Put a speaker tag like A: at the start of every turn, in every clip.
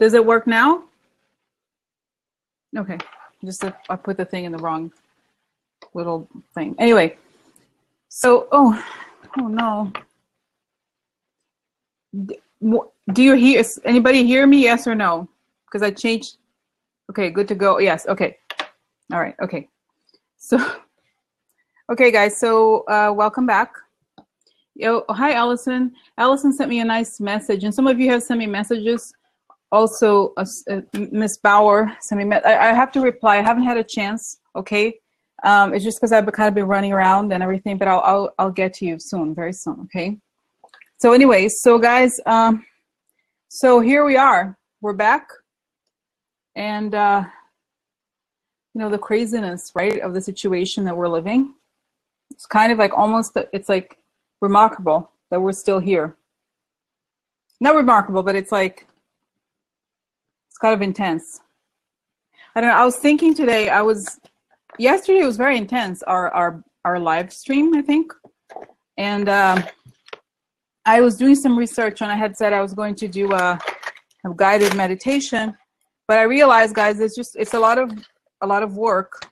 A: Does it work now? Okay, just I put the thing in the wrong little thing. Anyway, so, oh no. Do you hear, anybody hear me, yes or no? Because I changed. Okay, good to go. Yes, okay. All right, okay. So, okay, guys, so welcome back. Hi, Allison. Allison sent me a nice message, and some of you have sent me messages. Also, Miss Bauer sent me. I have to reply. I haven't had a chance. Okay, it's just because I've kind of been running around and everything. But I'll get to you soon, very soon. Okay. So, anyways, so guys, so here we are. We're back, and you know, the craziness, right, of the situation that we're living. It's kind of like almost. It's like remarkable that we're still here. Not remarkable, but it's like. Kind of intense. I don't know. I was thinking today. Yesterday was very intense. Our live stream, I think, and I was doing some research, and I had said I was going to do a guided meditation, but I realized, guys, it's a lot of work.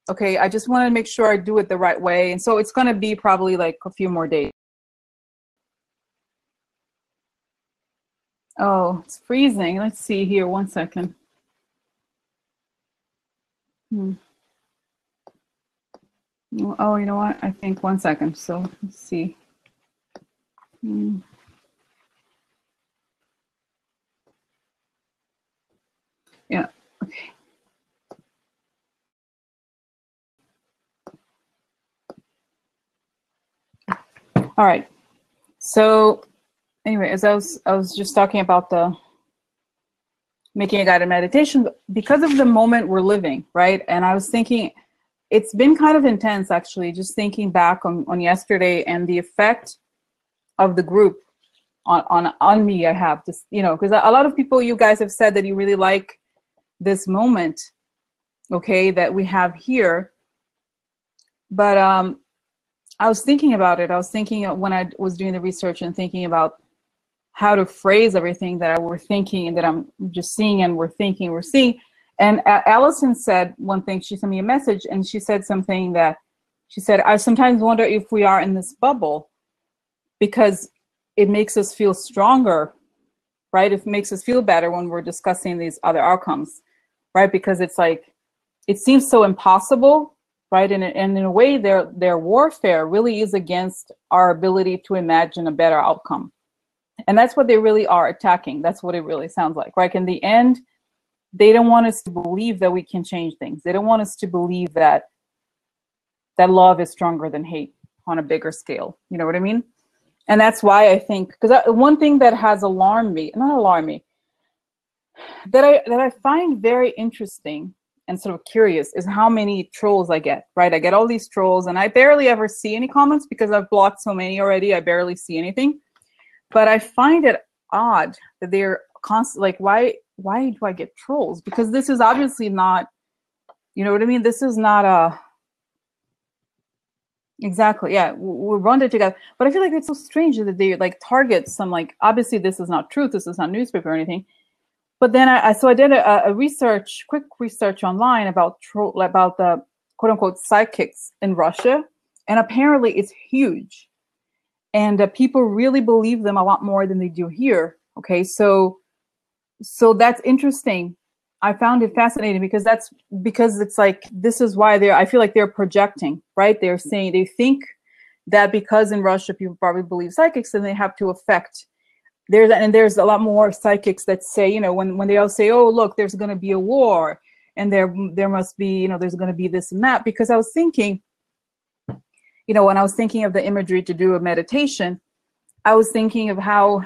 A: Okay, I just want to make sure I do it the right way, and so it's going to be probably like a few more days. Oh, it's freezing. Let's see here. 1 second. Oh, you know what? I think 1 second. So let's see. Yeah. Okay. All right. So anyway, as I was just talking about the making a guided meditation, because of the moment we're living, right? And I was thinking, it's been kind of intense, actually, just thinking back on yesterday and the effect of the group on me. I have this, you know, because a lot of people, you guys have said that you really like this moment, okay, that we have here. But I was thinking about it. I was thinking when I was doing the research and thinking about how to phrase everything that we're thinking and that I'm just seeing and we're thinking, we're seeing. And Allison said one thing, she sent me a message and she said something that, she said, I sometimes wonder if we are in this bubble because it makes us feel stronger, right? It makes us feel better when we're discussing these other outcomes, right? Because it's like, it seems so impossible, right? And in a way, their warfare really is against our ability to imagine a better outcome. And that's what they really are attacking. That's what it really sounds like, right? In the end, they don't want us to believe that we can change things. They don't want us to believe that love is stronger than hate on a bigger scale. You know what I mean? And that's why I think, because one thing that has alarmed me, not alarmed me, that I find very interesting and sort of curious is how many trolls I get, right? I get all these trolls and I barely ever see any comments because I've blocked so many already. I barely see anything. But I find it odd that they're constantly like, why do I get trolls? Because this is obviously not, you know what I mean? This is not a, exactly, yeah, we run it together. But I feel like it's so strange that they like target some, like, obviously this is not truth, this is not newspaper or anything. But then I did a quick research online about the quote unquote psychics in Russia. And apparently it's huge. And people really believe them a lot more than they do here. Okay, so that's interesting. I found it fascinating because it's like, this is why I feel like they're projecting, right? They're saying, they think that because in Russia people probably believe psychics, then they have to affect. There's a lot more psychics that say, you know, when they all say, oh, look, there's going to be a war, and there must be, you know, there's going to be this and that. Because I was thinking, you know, when I was thinking of the imagery to do a meditation, I was thinking of how,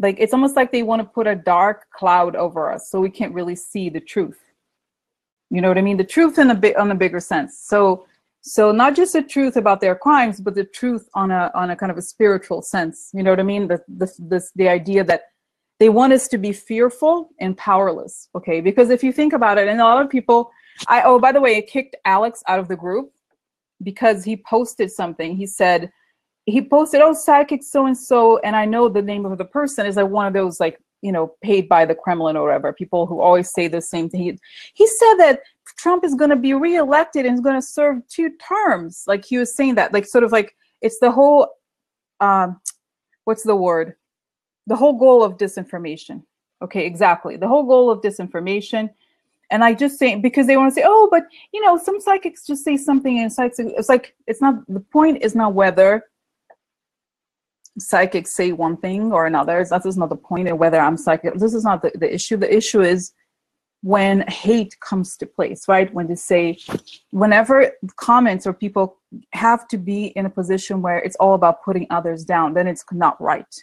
A: like, it's almost like they want to put a dark cloud over us so we can't really see the truth. You know what I mean? The truth on a bigger sense. So not just the truth about their crimes, but the truth on a kind of a spiritual sense. You know what I mean? The idea that they want us to be fearful and powerless. Okay, because if you think about it, and a lot of people, oh, by the way, I kicked Alex out of the group because he posted something. He posted, oh, psychic so-and-so, and I know the name of the person is like one of those like you know, paid by the Kremlin or whatever, people who always say the same thing. He said that Trump is going to be reelected and is going to serve 2 terms. Like he was saying that, like sort of like it's the whole, what's the word? The whole goal of disinformation. Okay, exactly. The whole goal of disinformation. And I just say, because they want to say, oh, but, you know, some psychics just say something and psychics, it's like, it's not, the point is not whether psychics say one thing or another. That is not the point of whether I'm psychic. This is not the issue. The issue is when hate comes to place, right? When they say, whenever comments or people have to be in a position where it's all about putting others down, then it's not right.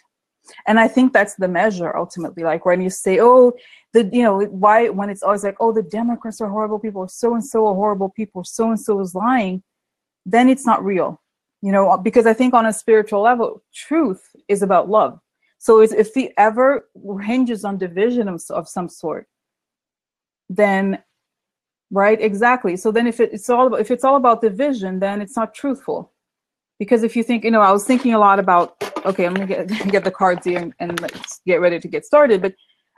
A: And I think that's the measure ultimately. Like when you say, oh, you know, why, when it's always like, oh, the Democrats are horrible people, so-and-so are horrible people, so-and-so is lying, then it's not real, you know, because I think on a spiritual level, truth is about love. So if it ever hinges on division of some sort, then, right, exactly. So then if it's all about division, then it's not truthful. Because if you think, you know, I was thinking a lot about, okay, I'm gonna get the cards here and let's get ready to get started. But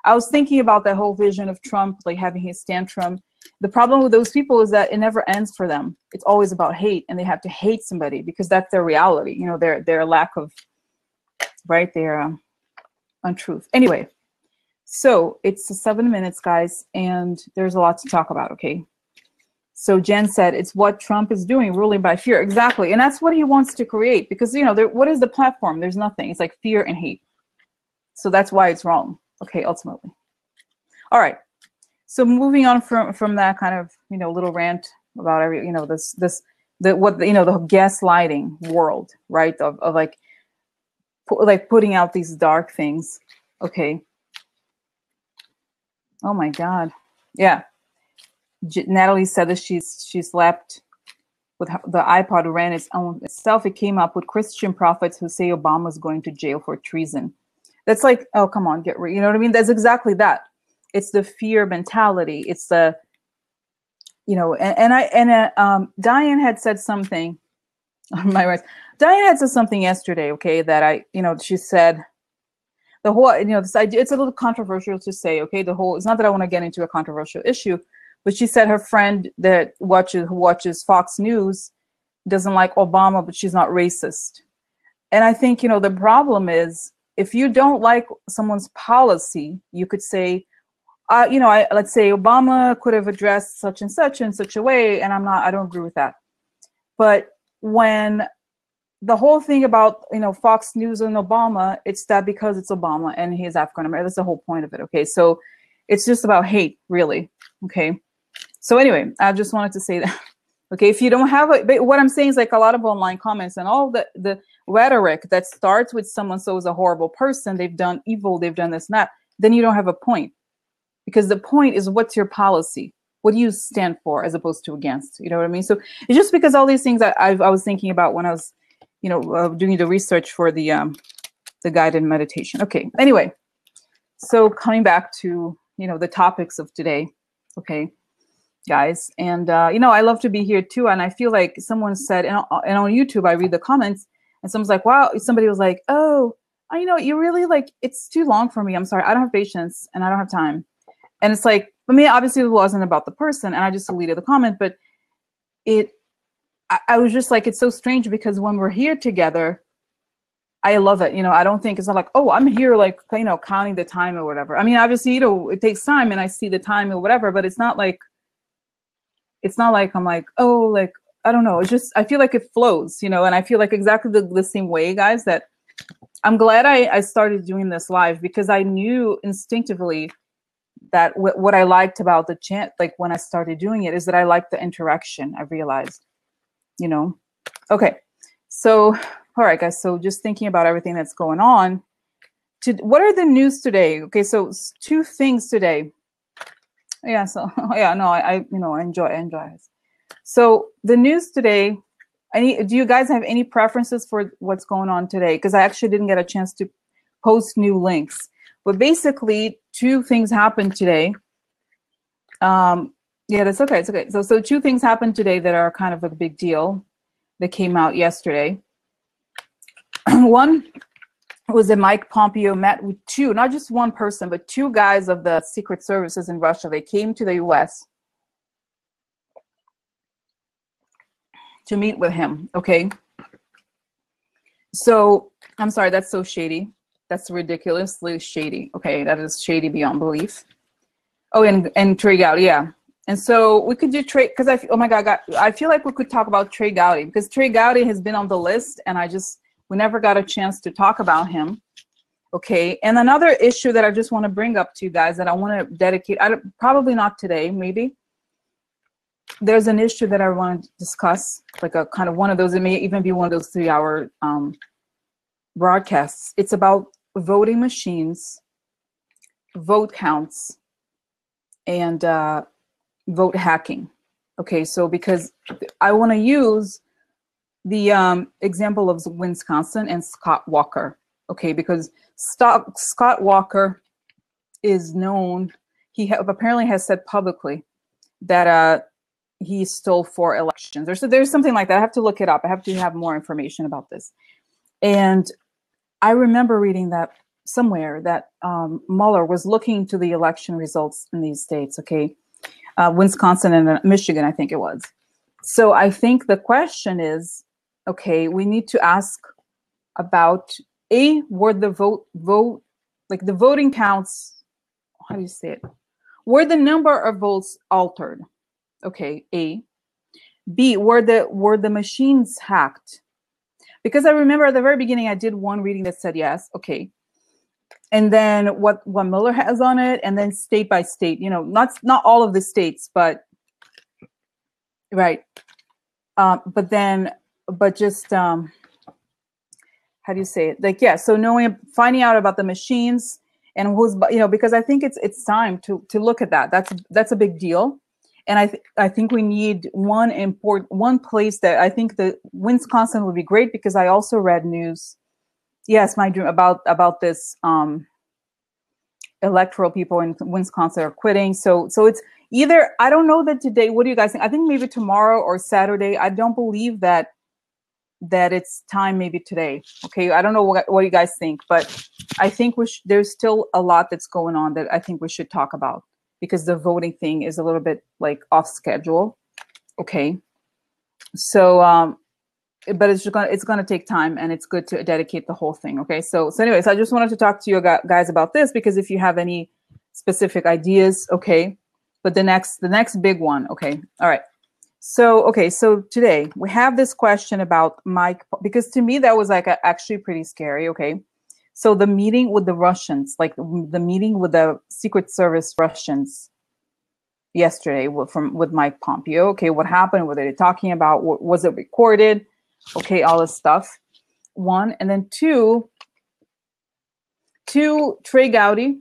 A: I was thinking about that whole vision of Trump, like having his tantrum. The problem with those people is that it never ends for them. It's always about hate, and they have to hate somebody because that's their reality. You know, their lack of, right, their untruth. Anyway, so it's 7 minutes, guys, and there's a lot to talk about. Okay. So Jen said, it's what Trump is doing, ruling by fear. Exactly. And that's what he wants to create because, you know, what is the platform? There's nothing. It's like fear and hate. So that's why it's wrong. Okay, ultimately. All right. So moving on from that kind of, you know, little rant about every, you know, the gaslighting world, right? Of like putting out these dark things. Okay. Oh my God. Yeah. Natalie said that she slept with the iPod ran its own itself. It came up with Christian prophets who say Obama's going to jail for treason. That's like, oh, come on, you know what I mean? That's exactly that. It's the fear mentality. It's the, you know, Diane had said something on my rights. Diane had said something yesterday, okay, that she said the whole, you know, this idea, it's a little controversial to say, okay, it's not that I want to get into a controversial issue, but she said her friend that who watches Fox News doesn't like Obama, but she's not racist. And I think, you know, the problem is if you don't like someone's policy, you could say, let's say Obama could have addressed such and such in such a way, and I don't agree with that. But when the whole thing about, you know, Fox News and Obama, it's that because it's Obama and he's African American. That's the whole point of it. Okay, so it's just about hate, really. Okay. So anyway, I just wanted to say that. Okay, if you don't have but what I'm saying is like a lot of online comments and all the rhetoric that starts with someone so is a horrible person, they've done evil, they've done this and that, then you don't have a point. Because the point is, what's your policy? What do you stand for as opposed to against? You know what I mean? So it's just because all these things I was thinking about when I was, you know, doing the research for the guided meditation. Okay, anyway, so coming back to, you know, the topics of today. Okay, guys, and you know, I love to be here too, and I feel like someone said, and on YouTube I read the comments, and someone's like, wow, somebody was like, oh, you know, you really like, it's too long for me, I'm sorry, I don't have patience and I don't have time. And it's like, I mean, obviously it wasn't about the person, and I just deleted the comment, but I was just like, it's so strange because when we're here together, I love it. You know, I don't think it's not like, oh, I'm here like, you know, counting the time or whatever. I mean, obviously, you know, it takes time and I see the time or whatever, but it's not like I'm like, oh, like, I don't know. It's just, I feel like it flows, you know, and I feel like exactly the same way, guys, that I'm glad I started doing this live because I knew instinctively that what I liked about the chant, like when I started doing it, is that I liked the interaction. I realized, you know. Okay, so all right, guys. So just thinking about everything that's going on. What are the news today? Okay, so 2 things today. Yeah. So yeah, no, I you know, I enjoy it. So the news today. Do you guys have any preferences for what's going on today? Because I actually didn't get a chance to post new links. But basically, 2 things happened today. Yeah, that's okay. It's okay. So 2 things happened today that are kind of a big deal that came out yesterday. One was that Mike Pompeo met with two, not just one person, but two guys of the Secret Services in Russia. They came to the US to meet with him, okay? So, I'm sorry, that's so shady. That's ridiculously shady, okay? That is shady beyond belief. Oh, and Trey Gowdy, yeah. And so we could do Trey, because oh my God, I feel like we could talk about Trey Gowdy, because Trey Gowdy has been on the list, and we never got a chance to talk about him. Okay, and another issue that I just want to bring up to you guys that I want to dedicate, probably not today, maybe. There's an issue that I want to discuss, like a kind of one of those, it may even be one of those 3-hour broadcasts. It's about voting machines, vote counts, and vote hacking. Okay, so because I want to use the example of Wisconsin and Scott Walker. Okay, because Scott Walker is known, he apparently has said publicly that he stole 4 elections. There's something like that. I have to look it up. I have to have more information about this. And I remember reading that somewhere that Mueller was looking to the election results in these states, okay? Wisconsin and Michigan, I think it was. So I think the question is, okay, we need to ask about were the like the voting counts, how do you say it? Were the number of votes altered? Okay, A. B, were the machines hacked? Because I remember at the very beginning, I did one reading that said yes, okay. And then what Mueller has on it, and then state by state, you know, not all of the states, but right. But just how do you say it? Like, yeah, so finding out about the machines and who's, you know, because I think it's time to look at that. That's a big deal. And I think we need one place that I think the Wisconsin would be great, because I also read news. Yes, my dream about this electoral people in Wisconsin are quitting. So it's either, I don't know that today, what do you guys think? I think maybe tomorrow or Saturday. I don't believe that it's time, maybe today. Okay, I don't know what you guys think, but I think there's still a lot that's going on that I think we should talk about, because the voting thing is a little bit like off schedule. Okay, so but it's gonna take time, and it's good to dedicate the whole thing. Okay, so anyways, I just wanted to talk to you guys about this, because if you have any specific ideas, okay. But the next big one, okay, all right. So okay, so today we have this question about Mike, because to me that was like actually pretty scary. Okay, so the meeting with the Russians, like the meeting with the Secret Service Russians yesterday with Mike Pompeo. Okay, what happened? What are they talking about? Was it recorded? Okay, all this stuff. One, and then two, Trey Gowdy.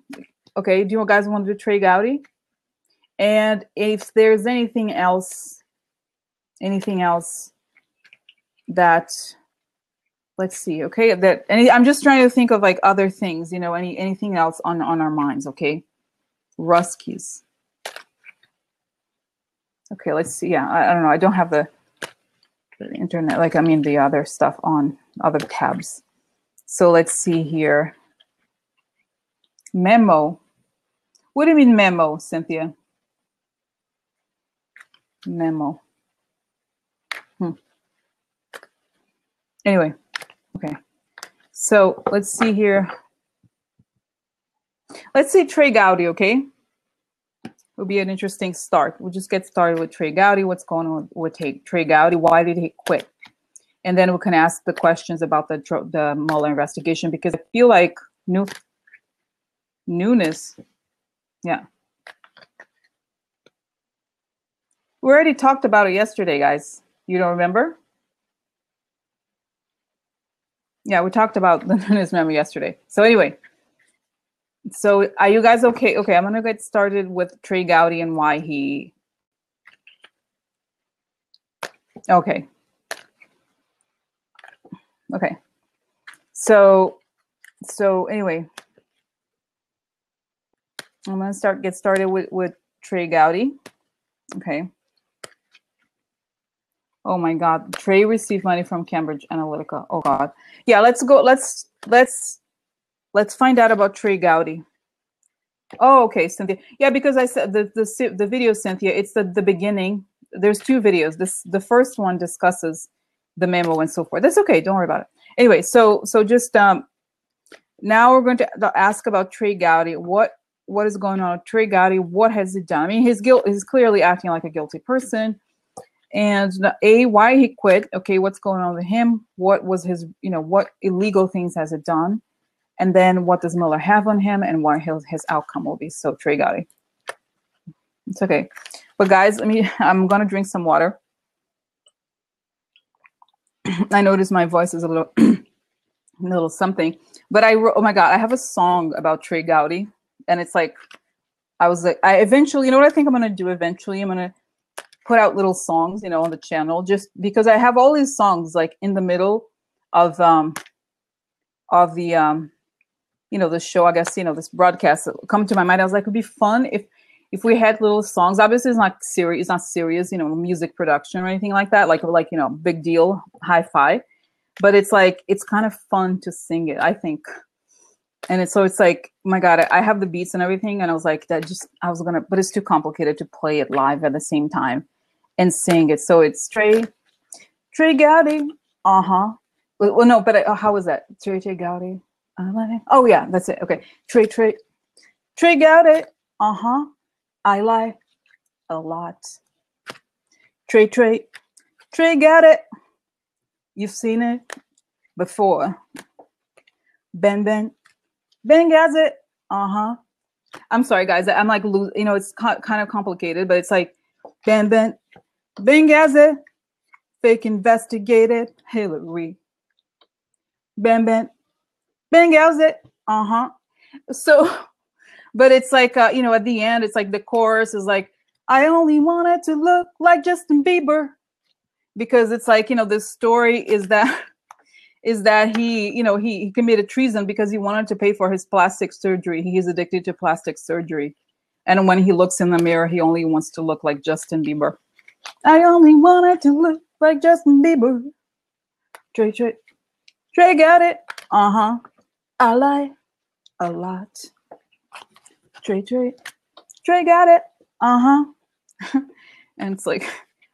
A: Okay, do you guys want to do Trey Gowdy? And if there's anything else that, let's see, okay, I'm just trying to think of like other things, you know, anything else on our minds, okay? Ruskies. Okay, let's see. Yeah, I don't know. I don't have the internet, like, I mean, the other stuff on other tabs. So let's see here. Memo. What do you mean memo, Cynthia? Memo. Anyway, okay. So let's see here. Let's see Trey Gowdy, okay? It'll be an interesting start. We'll just get started with Trey Gowdy. What's going on with Trey Gowdy? Why did he quit? And then we can ask the questions about the Mueller investigation, because I feel like newness. Yeah. We already talked about it yesterday, guys. You don't remember? Yeah, we talked about the newness memo yesterday. So anyway, so are you guys okay? Okay, I'm going to get started with Trey Gowdy and why he... Okay. Okay. So anyway, I'm going to get started with Trey Gowdy. Okay. Oh my God, Trey received money from Cambridge Analytica. Oh God. Yeah, let's go. Let's Let's find out about Trey Gowdy. Oh, okay, Cynthia. Yeah, because I said the video, Cynthia, it's the beginning. There's two videos. The first one discusses the memo and so forth. That's okay. Don't worry about it. Anyway, so just now we're going to ask about Trey Gowdy. What is going on with Trey Gowdy? What has he done? I mean, his guilt is clearly acting like a guilty person. And why he quit? Okay, what's going on with him? What was his, what illegal things has it done? And then what does Mueller have on him, and what his outcome will be? So Trey Gowdy. It's okay. But guys, I'm going to drink some water. I notice my voice is a little something. But oh my God, I have a song about Trey Gowdy. And it's like, I eventually, you know what I think I'm going to do eventually? I'm going to put out little songs, on the channel, just because I have all these songs like in the middle of the, the show, I guess, this broadcast come to my mind. I was like, it'd be fun if we had little songs. Obviously, it's not serious, music production or anything like that, like big deal, hi-fi. But it's like, it's kind of fun to sing it, I think. And it's like, oh my God, I have the beats and everything. And I was like, but it's too complicated to play it live at the same time and sing it. So it's Trey Gowdy. Well, no, but how was that? Trey Gowdy. Oh yeah, that's it. Okay. Trey Gowdy. I lie a lot. Trey Gowdy. You've seen it before. Ben Gazet. I'm sorry, guys. I'm like, it's kind of complicated, but it's like Ben Gazet. Fake investigated Hillary. Ben Gazet. So, but it's like, at the end, it's like the chorus is like, I only wanted to look like Justin Bieber, because it's like, this story is that he, he committed treason because he wanted to pay for his plastic surgery. He is addicted to plastic surgery. And when he looks in the mirror, he only wants to look like Justin Bieber. I only wanted to look like Justin Bieber. Trey got it. I lie a lot. Trey got it. And it's like,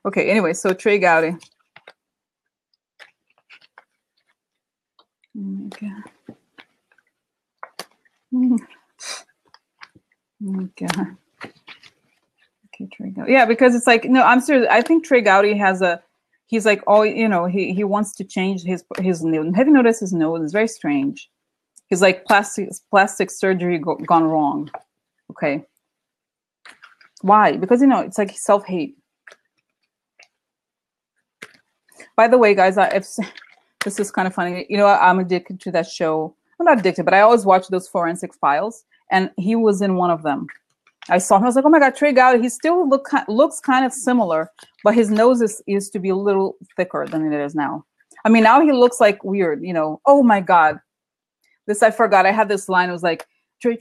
A: okay, anyway, so Trey Gowdy. Oh my God. Oh my God. Okay, Trey Gowdy. Yeah, because it's like, no, I'm serious. I think Trey Gowdy he's like, oh, he wants to change his nose. Have you noticed his nose? It's very strange. He's like plastic surgery gone wrong. Okay. Why? Because, it's like self-hate. By the way, guys, this is kind of funny. I'm addicted to that show. I'm not addicted, but I always watch those Forensic Files, and he was in one of them. I saw him. I was like, oh my God, Trey Gowdy. He still looks kind of similar, but his nose used to be a little thicker than it is now. I mean, now he looks like weird, Oh my God. This, I forgot. I had this line. It was like, Trey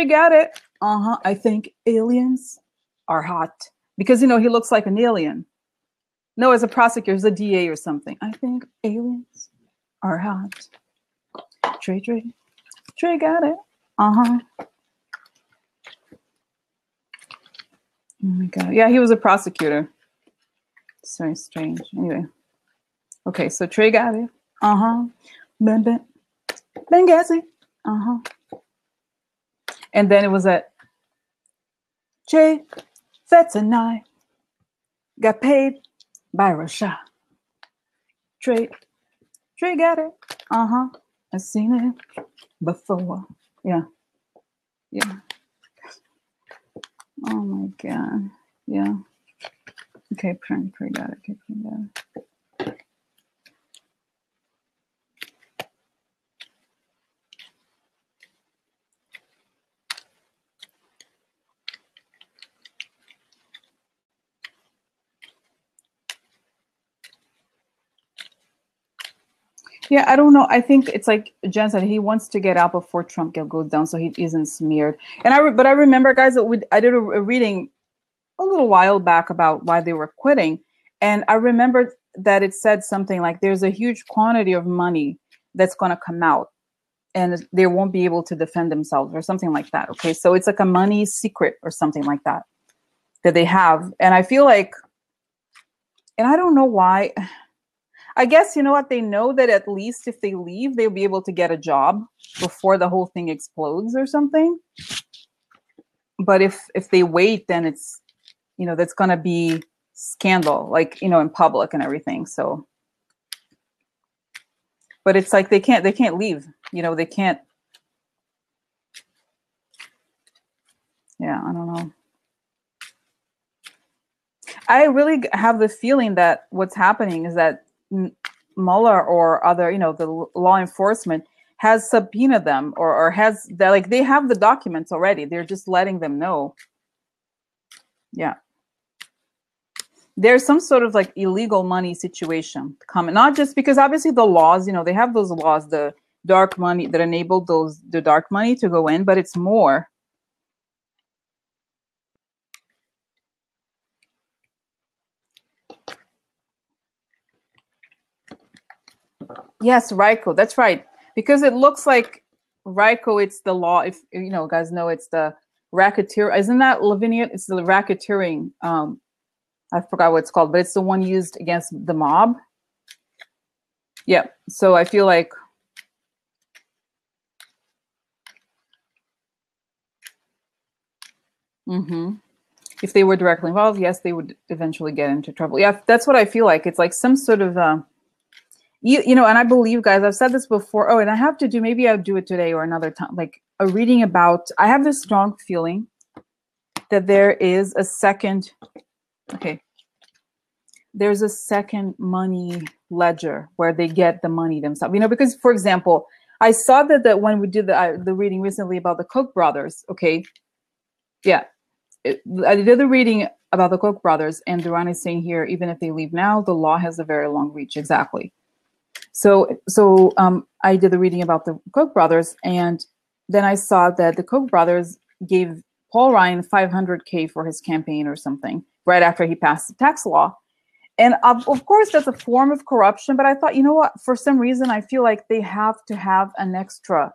A: got it. I think aliens are hot. Because, he looks like an alien. No, as a prosecutor, as a DA or something. I think aliens are hot. Trey got it. Oh my God. Yeah, he was a prosecutor. It's very strange. Anyway. Okay, so Trey got it. Benghazi. And then it was that Jay Fetz and I got paid by Rasha. Trey got it. I've seen it before. Yeah. Oh my God. Yeah. Okay, Trey got it. Okay, Trey got it. Yeah, I don't know. I think it's like Jen said, he wants to get out before Trump goes down, so he isn't smeared. And but I remember, guys, that I did a reading a little while back about why they were quitting, and I remembered that it said something like there's a huge quantity of money that's going to come out, and they won't be able to defend themselves or something like that. Okay, so it's like a money secret or something like that they have. And I feel like, and I don't know why, I guess, you know what, they know that at least if they leave, they'll be able to get a job before the whole thing explodes or something. But if they wait, then it's, you know, that's going to be scandal, like, you know, in public and everything. So, but it's like they can't leave, you know, they can't. Yeah, I don't know. I really have the feeling that what's happening is that Mueller or other, you know, the law enforcement has subpoenaed them or has that, like, they have the documents already. They're just letting them know. Yeah. There's some sort of like illegal money situation coming, not just because obviously the laws, you know, they have those laws, the dark money that enable the dark money to go in, but it's more. Yes, RICO, that's right. Because it looks like RICO, it's the law, if you know, guys know, it's the racketeer. Isn't that Lavinia? It's the racketeering. I forgot what it's called, but it's the one used against the mob. Yeah. So I feel like if they were directly involved, yes, they would eventually get into trouble. Yeah, that's what I feel like. It's like some sort of you know, and I believe, guys, I've said this before. Oh, and I have to do, maybe I'll do it today or another time, like a reading about, I have this strong feeling that there is a second, okay, there's a second money ledger where they get the money themselves. You know, because, for example, I saw that when we did the reading recently about the Koch brothers, okay, yeah, I did the reading about the Koch brothers, and Duran is saying here, even if they leave now, the law has a very long reach. Exactly. So I did the reading about the Koch brothers, and then I saw that the Koch brothers gave Paul Ryan $500K for his campaign or something right after he passed the tax law. And of course, that's a form of corruption. But I thought, you know what? For some reason, I feel like they have to have an extra.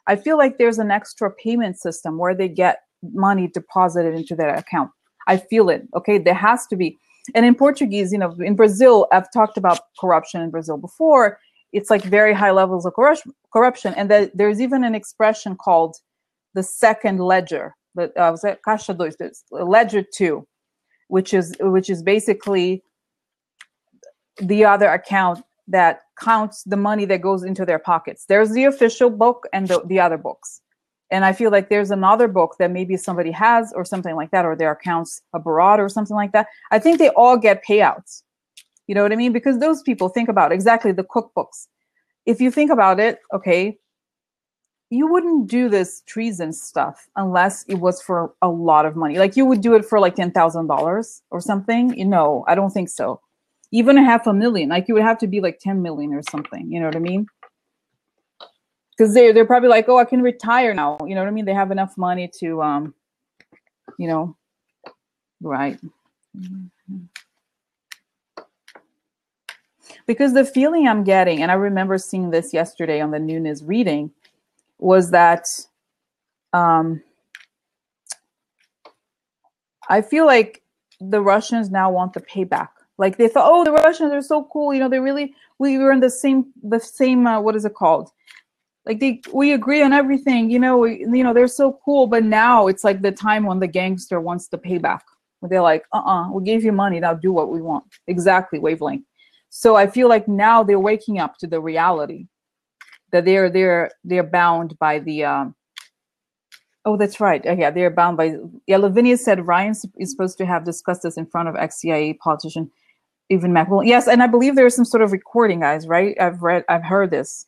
A: I feel like there's an extra payment system where they get money deposited into their account. I feel it. Okay, there has to be. And in Portuguese, you know, in Brazil, I've talked about corruption in Brazil before. It's like very high levels of corruption. And there's even an expression called the second ledger. Was that Caixa dois? Ledger 2, which is basically the other account that counts the money that goes into their pockets. There's the official book and the other books. And I feel like there's another book that maybe somebody has or something like that, or their accounts abroad or something like that. I think they all get payouts. You know what I mean? Because those people, think about exactly the cookbooks. If you think about it, okay, you wouldn't do this treason stuff unless it was for a lot of money. Like you would do it for like $10,000 or something. You know, I don't think so. Even $500,000, like you would have to be like 10 million or something. You know what I mean? Because they're probably like, oh, I can retire now. You know what I mean? They have enough money to, you know, right. Because the feeling I'm getting, and I remember seeing this yesterday on the Nunes reading, was that I feel like the Russians now want the payback. Like they thought, oh, the Russians are so cool. You know, we were in the same, what is it called? Like we agree on everything, you know, they're so cool. But now it's like the time when the gangster wants the payback. They're like, we gave you money, now do what we want. Exactly, wavelength. So I feel like now they're waking up to the reality that they're bound by the, oh, that's right. Yeah, they're bound by, yeah, Lavinia said Ryan is supposed to have discussed this in front of ex-CIA politician, even McWilliams. Yes, and I believe there's some sort of recording, guys, right? I've heard this.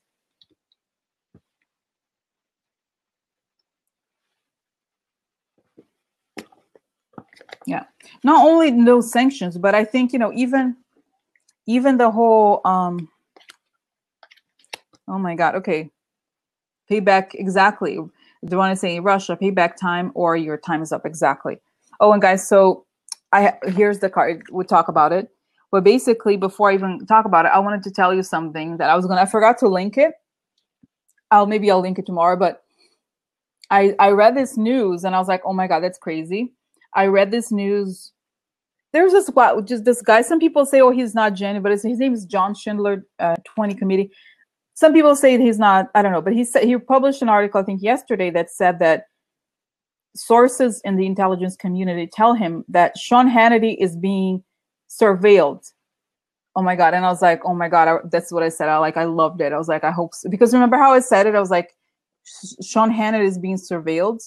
A: Yeah, not only no sanctions, but I think, you know, even the whole oh my God, okay, payback, exactly. Do you want to say Russia payback time or your time is up? Exactly. Oh, and guys, so here's the card. We'll talk about it, but basically before I even talk about it, I wanted to tell you something that I forgot to link it. maybe I'll link it tomorrow, but I read this news and I was like, oh my God, that's crazy. I read this news. There's this guy. Some people say, oh, he's not genuine, but his name is John Schindler, 20 Committee. Some people say he's not, I don't know, but he published an article, I think yesterday, that said that sources in the intelligence community tell him that Sean Hannity is being surveilled. Oh my God. And I was like, oh my God, that's what I said. I loved it. I was like, I hope so. Because remember how I said it? I was like, Sean Hannity is being surveilled.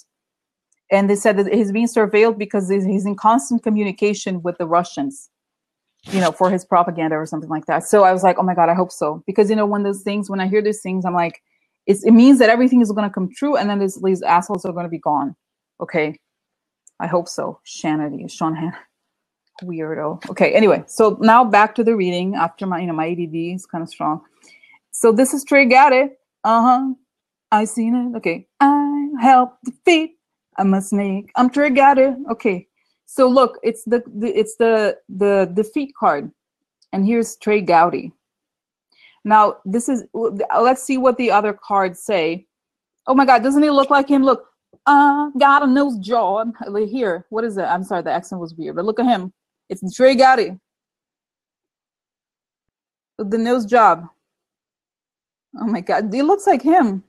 A: And they said that he's being surveilled because he's in constant communication with the Russians, for his propaganda or something like that. So I was like, oh my God, I hope so. Because, when I hear these things, I'm like, it means that everything is going to come true. And then these assholes are going to be gone. Okay. I hope so. Sean Hannity. Weirdo. Okay. Anyway, so now back to the reading after my ADD is kind of strong. So this is Trey Gowdy. I seen it. Okay. I help defeat. I'm a snake. I'm Trey Gowdy. Okay. So look, it's the defeat card. And here's Trey Gowdy. Now let's see what the other cards say. Oh my God, doesn't he look like him? Look, got a nose job. Here, what is it? I'm sorry, the accent was weird, but look at him. It's Trey Gowdy. The nose job. Oh my God, he looks like him.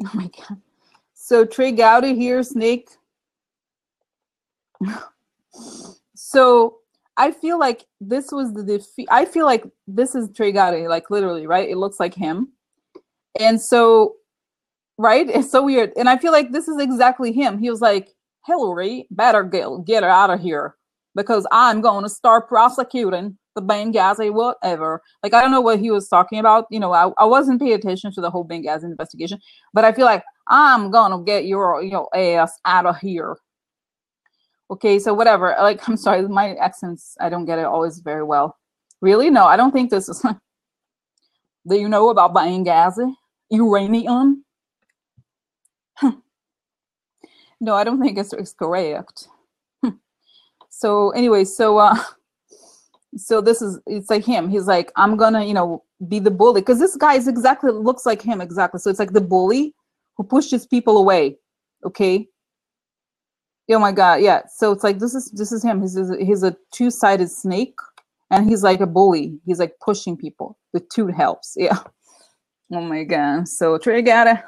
A: Oh my God. So Trey Gowdy here, snake. So I feel like this was the defeat. I feel like this is Trey Gowdy, like literally, right? It looks like him. And so, right? It's so weird. And I feel like this is exactly him. He was like, Hillary, better get her out of here because I'm going to start prosecuting the Benghazi, whatever. Like, I don't know what he was talking about. I wasn't paying attention to the whole Benghazi investigation, but I feel like I'm going to get your ass out of here. Okay, so whatever. Like, I'm sorry, my accents, I don't get it always very well. Really? No, I don't think this is. Do you know about Benghazi? Uranium? No, I don't think it's correct. So anyway, so it's like him. He's like, I'm gonna, be the bully. Because this guy looks like him exactly. So it's like the bully who pushes people away. Okay. Oh my God, yeah. So it's like this is him. He's a two-sided snake, and he's like a bully. He's like pushing people. The two helps. Yeah. Oh my God. So Trey Gowdy,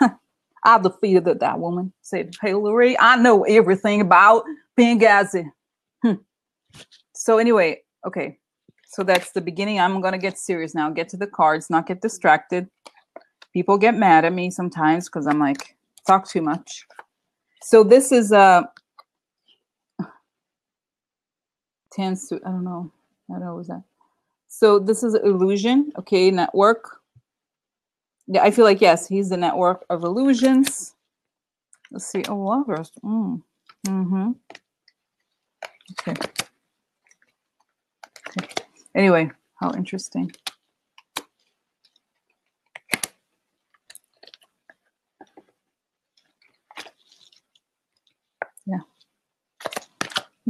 A: I defeated that woman. Said Hillary, I know everything about Benghazi. So anyway, okay. So that's the beginning. I'm gonna get serious now. Get to the cards. Not get distracted. People get mad at me sometimes because I'm like talk too much. So this is tends to, I don't know what was that. So this is illusion, okay, network. Yeah, I feel like yes, he's the network of illusions. Let's see. Oh, lovers. Okay. Anyway, how interesting.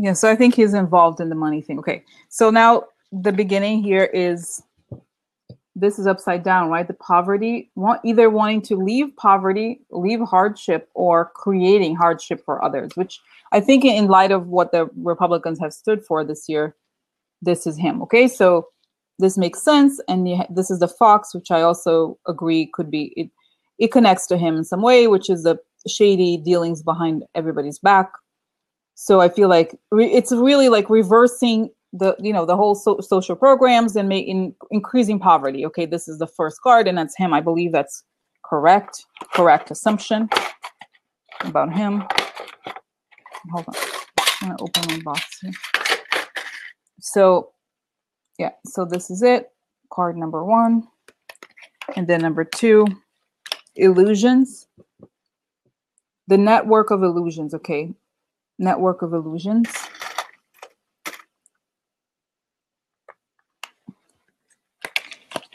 A: Yeah, so I think he's involved in the money thing. Okay, so now the beginning here is, this is upside down, right? The poverty, either wanting to leave poverty, leave hardship, or creating hardship for others, which I think in light of what the Republicans have stood for this year, this is him. Okay, so this makes sense. And this is the fox, which I also agree could be, it connects to him in some way, which is the shady dealings behind everybody's back. So I feel like it's really like reversing the whole social programs and increasing poverty. Okay, this is the first card, and that's him. I believe that's correct assumption about him. Hold on, I'm gonna open my box here. So yeah, so this is it. Card number 1, and then number 2, illusions. The network of illusions. Okay. Network of illusions.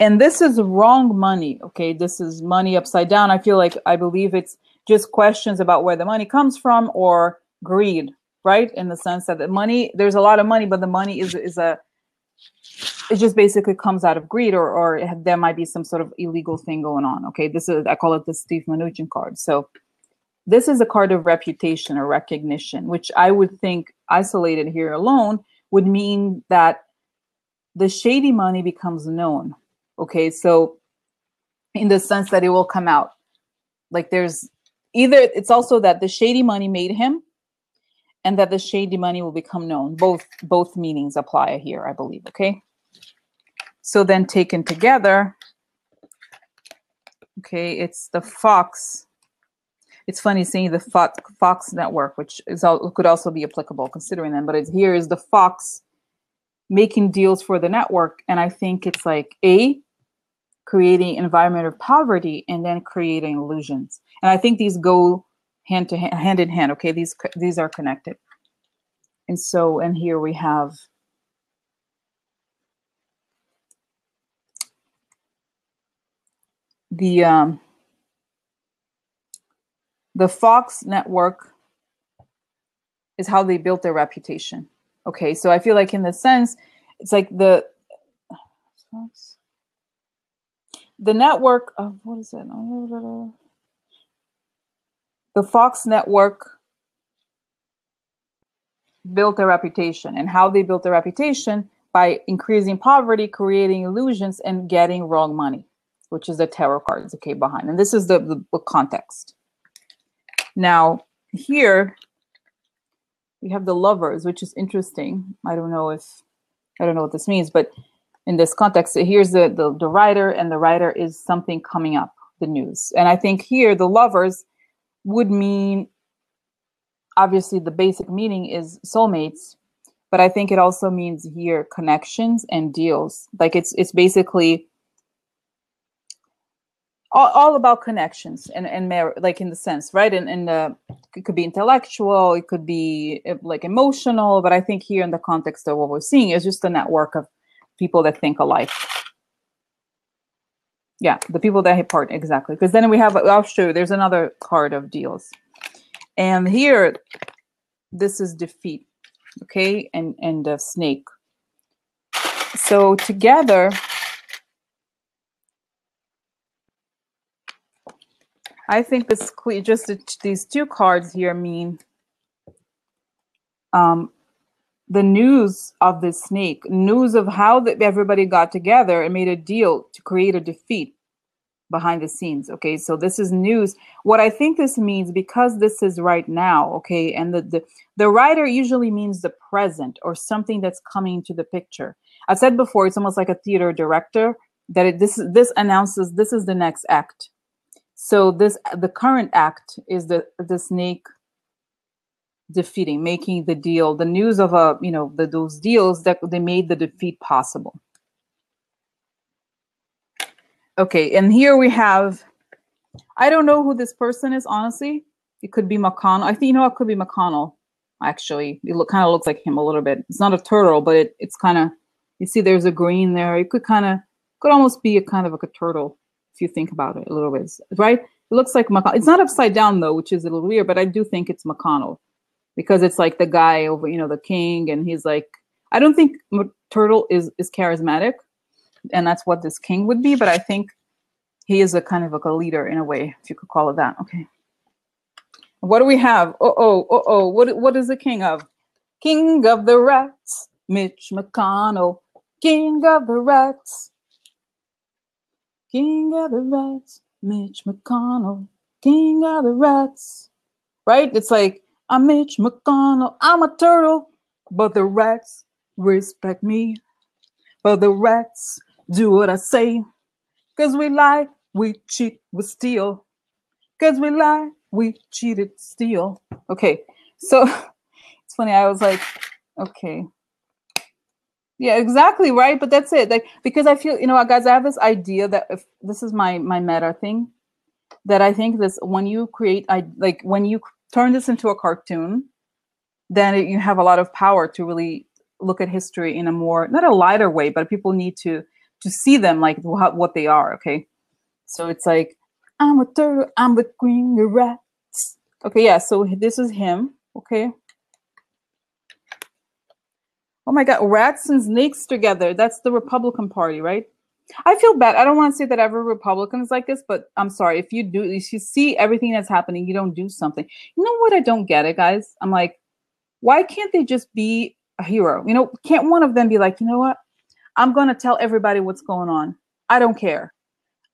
A: And this is wrong money. Okay, this is money upside down. I believe it's just questions about where the money comes from, or greed, right? In the sense that the money, there's a lot of money, but the money is a it just basically comes out of greed, or there might be some sort of illegal thing going on. Okay, this is, I call it the Steve Mnuchin card. So this is a card of reputation or recognition, which I would think isolated here alone would mean that the shady money becomes known. Okay, so in the sense that it will come out. Like there's either, it's also that the shady money made him, and that the shady money will become known. Both meanings apply here, I believe. Okay. So then taken together, okay, it's the Fox. It's funny saying the Fox network, which could also be applicable considering them, but here is the Fox making deals for the network. And I think it's like creating environment of poverty, and then creating illusions. And I think these go hand in hand. Okay, these are connected. And so, and here we have the Fox network is how they built their reputation. Okay, so I feel like in the sense, it's like the network of, what is it? The Fox network built their reputation, and how they built their reputation by increasing poverty, creating illusions, and getting wrong money, which is the tarot cards, okay, behind. And this is the context. Now, here we have the Lovers, which is interesting. I don't know what this means, but in this context, here's the writer, and the writer is something coming up, the news. And I think here the Lovers would mean, obviously the basic meaning is soulmates, but I think it also means here connections and deals. Like it's basically all about connections and like in the sense, right? And it could be intellectual, it could be like emotional, but I think here in the context of what we're seeing is just a network of people that think alike. Yeah, the people that hit part, exactly. Because then we have, I'll show you, there's another card of deals. And here, this is defeat, okay? And the snake. So together, I think this just these two cards here mean the news of the snake, news of how everybody got together and made a deal to create a defeat behind the scenes. Okay, so this is news. What I think this means, because this is right now, okay, and the writer usually means the present or something that's coming to the picture. I said before, it's almost like a theater director that this announces this is the next act. So the current act is the snake defeating, making the deal, the news of those deals that they made the defeat possible. Okay, and here we have, I don't know who this person is, honestly. It could be McConnell. I think, it could be McConnell, actually. It kind of looks like him a little bit. It's not a turtle, but it's kind of, you see there's a green there. It could almost be a kind of like a turtle, if you think about it a little bit, right? It looks like McConnell. It's not upside down, though, which is a little weird, but I do think it's McConnell, because it's like the guy over, the king, and he's like, I don't think turtle is charismatic, and that's what this king would be, but I think he is a kind of like a leader in a way, if you could call it that. Okay. What do we have? What is the king of? King of the Rats, Mitch McConnell. King of the Rats. King of the Rats, Mitch McConnell. King of the Rats. Right? It's like, I'm Mitch McConnell. I'm a turtle, but the rats respect me. But the rats do what I say. Because we lie, we cheat, we steal. Because we lie, we cheated, steal. Okay, so it's funny. I was like, okay. Yeah, exactly, right? But that's it. Like, because I feel, guys, I have this idea that if this is my meta thing, that I think this, when you create, when you turn this into a cartoon, then you have a lot of power to really look at history in a more, not a lighter way, but people need to see them like what they are. Okay, so it's like, I'm a turtle, I'm the queen of rats. Okay, yeah, so this is him. Okay, Oh my God, rats and snakes together. That's the Republican Party, right? I feel bad. I don't want to say that every Republican is like this, but I'm sorry. If you see everything that's happening, you don't do something. You know what? I don't get it, guys. I'm like, why can't they just be a hero? You know, can't one of them be like, you know what? I'm going to tell everybody what's going on. I don't care.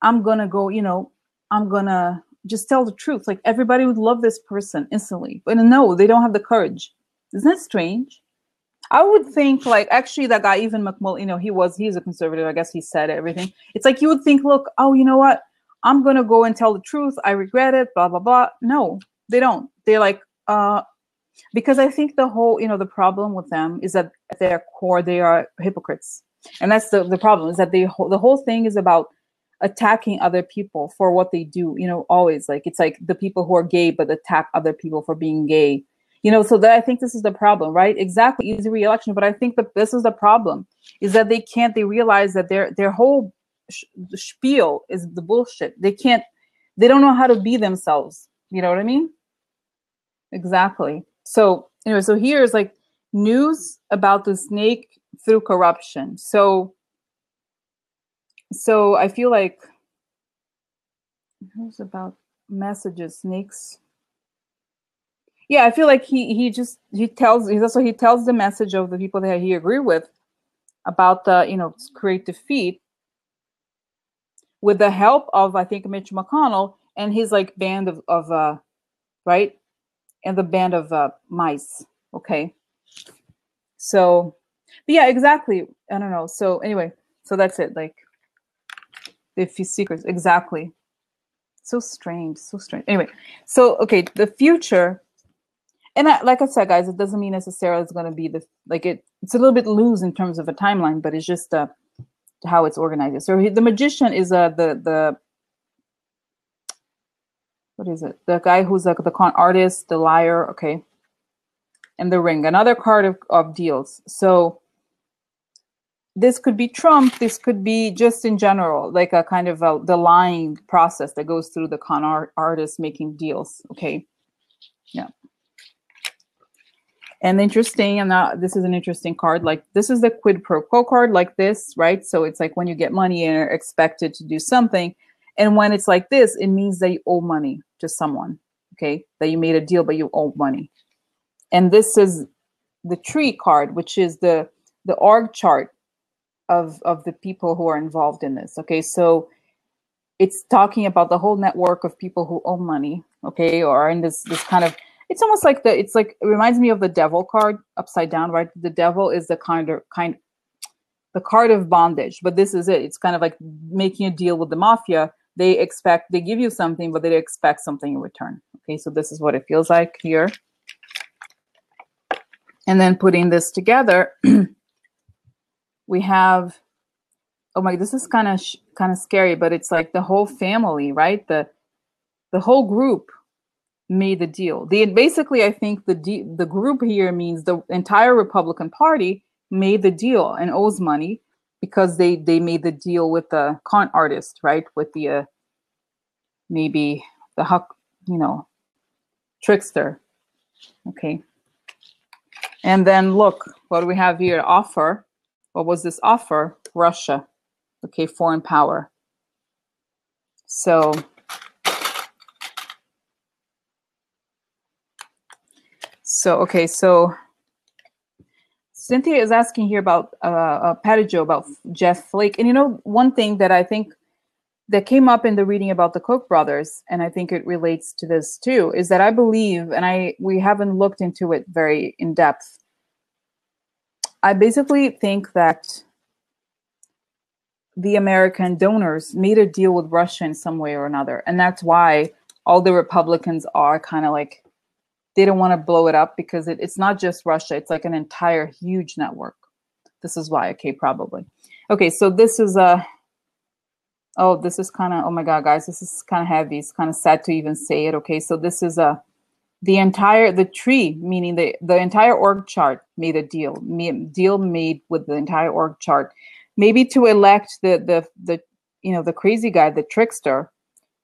A: I'm going to go, you know, I'm going to just tell the truth. Like everybody would love this person instantly. But no, they don't have the courage. Isn't that strange? I would think like actually that guy, even McMullen, you know, he's a conservative. I guess he said everything. It's like you would think, look, oh, you know what? I'm going to go and tell the truth. I regret it, blah, blah, blah. No, they don't. They're like, because I think the whole, you know, the problem with them is that at their core, they are hypocrites. And that's the problem is that the whole thing is about attacking other people for what they do, you know, always like, it's like the people who are gay, but attack other people for being gay. You know, so that I think this is the problem, right? Exactly, easy re-election. But I think that this is the problem, is that they realize that their whole spiel is the bullshit. They don't know how to be themselves. You know what I mean? Exactly. So anyway, so here's like news about the snake through corruption. So I feel like news about messages, snakes. Yeah, I feel like he tells the message of the people that he agree with about the, you know, create defeat with the help of, I think, Mitch McConnell and his like band of right, and the band of mice. Okay, so yeah, exactly. I don't know. So anyway, so that's it. Like the few secrets, exactly. So strange, so strange. Anyway, so okay, the future. And like I said, guys, it doesn't mean necessarily it's going to be it's a little bit loose in terms of a timeline, but it's just how it's organized. So the magician is the what is it? The guy who's like the con artist, the liar, okay, and the ring, another card of deals. So this could be Trump. This could be just in general, like a kind of the lying process that goes through the con artist making deals. Okay, yeah. And interesting, and this is an interesting card. Like this is the quid pro quo card, like this, right? So it's like when you get money and are expected to do something, and when it's like this, it means that you owe money to someone, okay? That you made a deal, but you owe money. And this is the tree card, which is the org chart of the people who are involved in this. Okay, so it's talking about the whole network of people who owe money, okay, or are in this kind of. It's almost like it reminds me of the devil card upside down, right? The devil is the the card of bondage, but this is it. It's kind of like making a deal with the mafia. They give you something, but they expect something in return. Okay, so this is what it feels like here. And then putting this together, we have, oh my, this is kind of scary, but it's like the whole family, right? The whole group made the deal. Basically, I think the group here means the entire Republican Party made the deal and owes money because they made the deal with the con artist, right? With the maybe the trickster. Okay. And then look what we have here. Offer. What was this offer? Russia. Okay, foreign power. So okay, so Cynthia is asking here about Patty Jo, about Jeff Flake. And you know, one thing that I think that came up in the reading about the Koch brothers, and I think it relates to this too, is that I believe, and we haven't looked into it very in depth, I basically think that the American donors made a deal with Russia in some way or another. And that's why all the Republicans are kind of like, they don't want to blow it up because it's not just Russia. It's like an entire huge network. This is why. Okay, probably. Okay, so this is this is kind of, oh my God, guys, this is kind of heavy. It's kind of sad to even say it. Okay, so this is the tree, meaning the entire org chart made a deal. Deal made with the entire org chart. Maybe to elect the crazy guy, the trickster.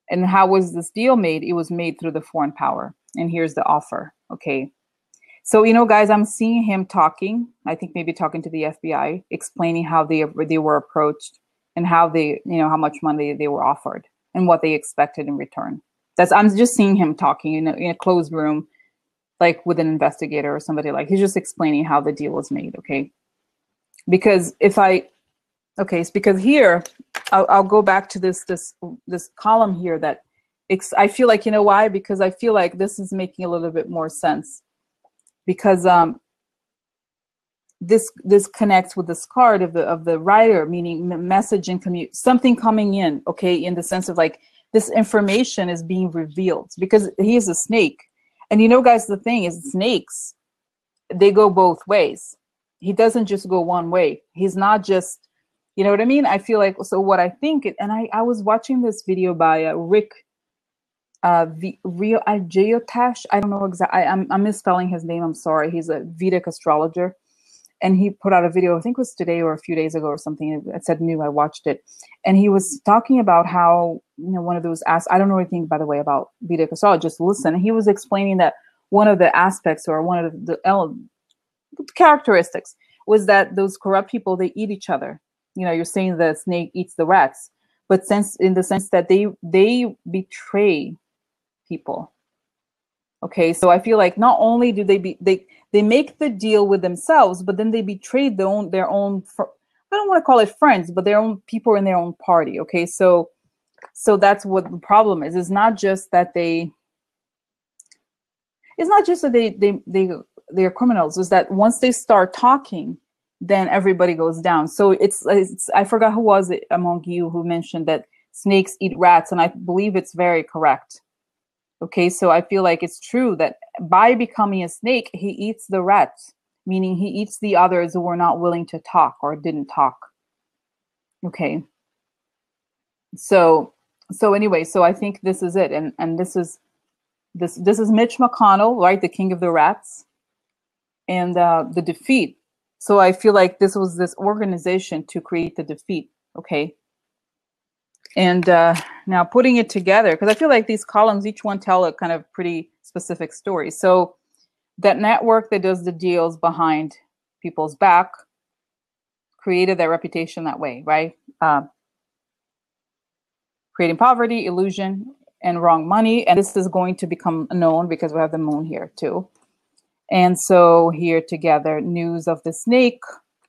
A: And how was this deal made? It was made through the foreign power. And here's the offer. Okay. So, you know, guys, I'm seeing him talking, I think maybe talking to the FBI, explaining how they were approached and how they, you know, how much money they were offered and what they expected in return. I'm just seeing him talking in a closed room, like with an investigator or somebody. Like, he's just explaining how the deal was made. Okay. Because it's because here, I'll go back to this column here that I feel like, you know why? Because I feel like this is making a little bit more sense, because this connects with this card of the writer, meaning message and something coming in, okay, in the sense of like this information is being revealed, because he is a snake. And you know, guys, the thing is, snakes, they go both ways. He doesn't just go one way. He's not just, you know what I mean? I feel like, so what I think, and I was watching this video by Rick Geotash. I don't know exactly. I'm misspelling his name. I'm sorry. He's a Vedic astrologer, and he put out a video. I think it was today or a few days ago or something. It said new. I watched it, and he was talking about how, you know, one of those I don't know anything, by the way, about Vedic astrology. Just listen. And he was explaining that one of the aspects, or one of the characteristics, was that those corrupt people, they eat each other. You know, you're saying the snake eats the rats, but in the sense that they betray people. Okay, so I feel like not only do they make the deal with themselves, but then they betray their own I don't want to call it friends, but their own people in their own party. Okay, so that's what the problem is. It's not just that they're criminals. Is that once they start talking, then everybody goes down. So it's I forgot who was it among you who mentioned that snakes eat rats, and I believe it's very correct. Okay, so I feel like it's true that by becoming a snake, he eats the rats, meaning he eats the others who were not willing to talk or didn't talk. Okay. So anyway, so I think this is it, and this is Mitch McConnell, right, the king of the rats, and the defeat. So I feel like this was this organization to create the defeat. Okay. And now putting it together, because I feel like these columns, each one tell a kind of pretty specific story. So that network that does the deals behind people's back created that reputation that way, right? Creating poverty, illusion, and wrong money. And this is going to become known because we have the moon here too. And so here together, news of the snake,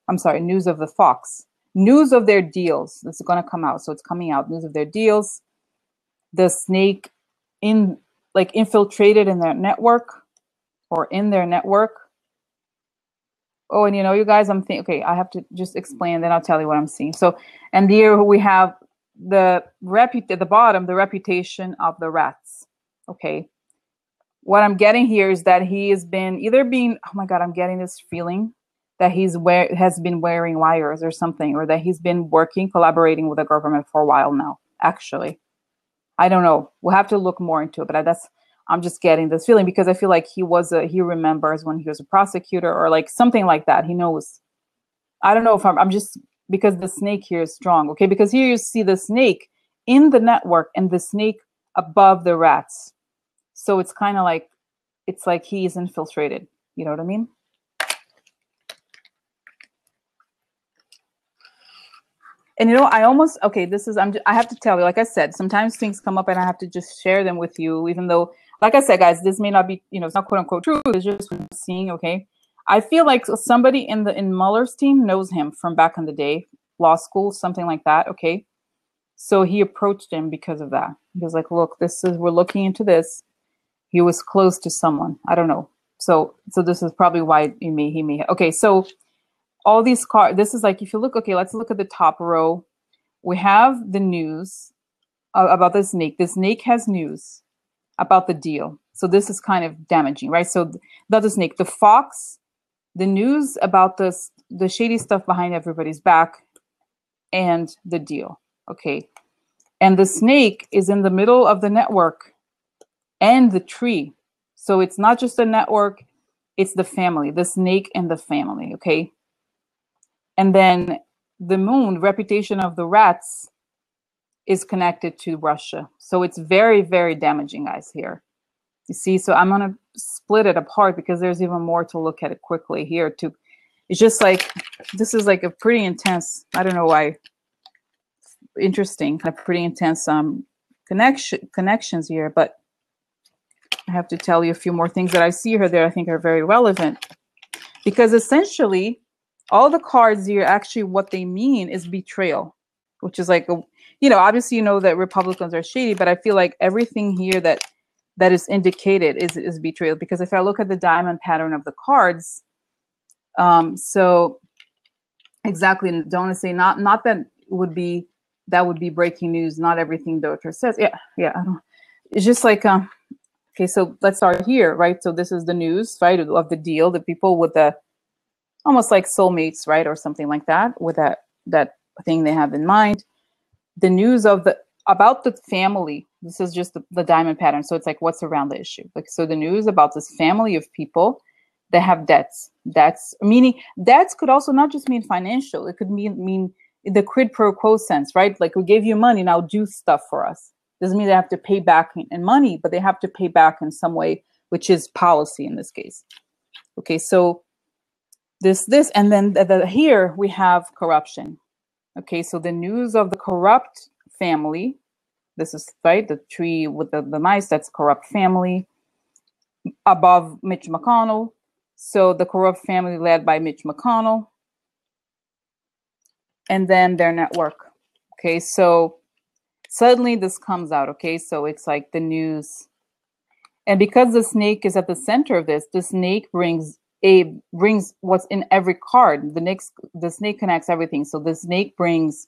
A: news of the fox. News of their deals. This is going to come out. So it's coming out. News of their deals. The snake infiltrated in their network, or in their network. Oh, and you know, you guys, I'm thinking, okay, I have to just explain, then I'll tell you what I'm seeing. So, and here we have at the bottom, the reputation of the rats. Okay. What I'm getting here is that he has been oh my God, I'm getting this feeling that has been wearing wires or something, or that he's been collaborating with the government for a while now, actually. I don't know. We'll have to look more into it, but I'm just getting this feeling, because I feel like he remembers when he was a prosecutor, or like something like that. He knows. I don't know if I'm just, because the snake here is strong. Okay. Because here you see the snake in the network and the snake above the rats. So it's kind of like, it's like he's infiltrated. You know what I mean? And you know, I have to tell you, like I said, sometimes things come up and I have to just share them with you, even though, like I said, guys, this may not be, you know, it's not quote unquote true. It's just what I'm seeing. Okay. I feel like somebody in Mueller's team knows him from back in the day, law school, something like that. Okay. So he approached him because of that. He was like, look, we're looking into this. He was close to someone. I don't know. So this is probably why he may. Okay. So all these cards, this is like, if you look, okay, let's look at the top row. We have the news about the snake. The snake has news about the deal. So this is kind of damaging, right? So about the snake, the fox, the news about the shady stuff behind everybody's back, and the deal. Okay. And the snake is in the middle of the network and the tree. So it's not just a network, it's the family, the snake and the family. Okay. And then the moon, reputation of the rats, is connected to Russia. So it's very, very damaging, guys, here. You see, so I'm going to split it apart because there's even more to look at it quickly here too. It's just like, this is like a pretty intense, I don't know why, interesting, kind of pretty intense connections here, but I have to tell you a few more things that I see here that I think are very relevant, because essentially all the cards here, actually what they mean is betrayal, which is like, obviously, that Republicans are shady, but I feel like everything here that is indicated is betrayal. Because if I look at the diamond pattern of the cards, so exactly, don't want to say not that would be breaking news. Not everything the author says. Yeah. I don't. It's just like okay. So let's start here, right? So this is the news, right, of the deal. The people with the almost like soulmates, right, or something like that, with that thing they have in mind. The news about the family. This is just the diamond pattern. So it's like what's around the issue. Like, so the news about this family of people that have debts. That's meaning debts could also not just mean financial. It could mean the quid pro quo sense, right? Like, we gave you money, now do stuff for us. Doesn't mean they have to pay back in money, but they have to pay back in some way, which is policy in this case. Okay, so this, and then here we have corruption. Okay, so the news of the corrupt family. This is, right, the tree with the mice, that's corrupt family. Above Mitch McConnell. So the corrupt family led by Mitch McConnell. And then their network. Okay, so suddenly this comes out. Okay, so it's like the news. And because the snake is at the center of this, the snake brings what's in every card. The snake connects everything. So the snake brings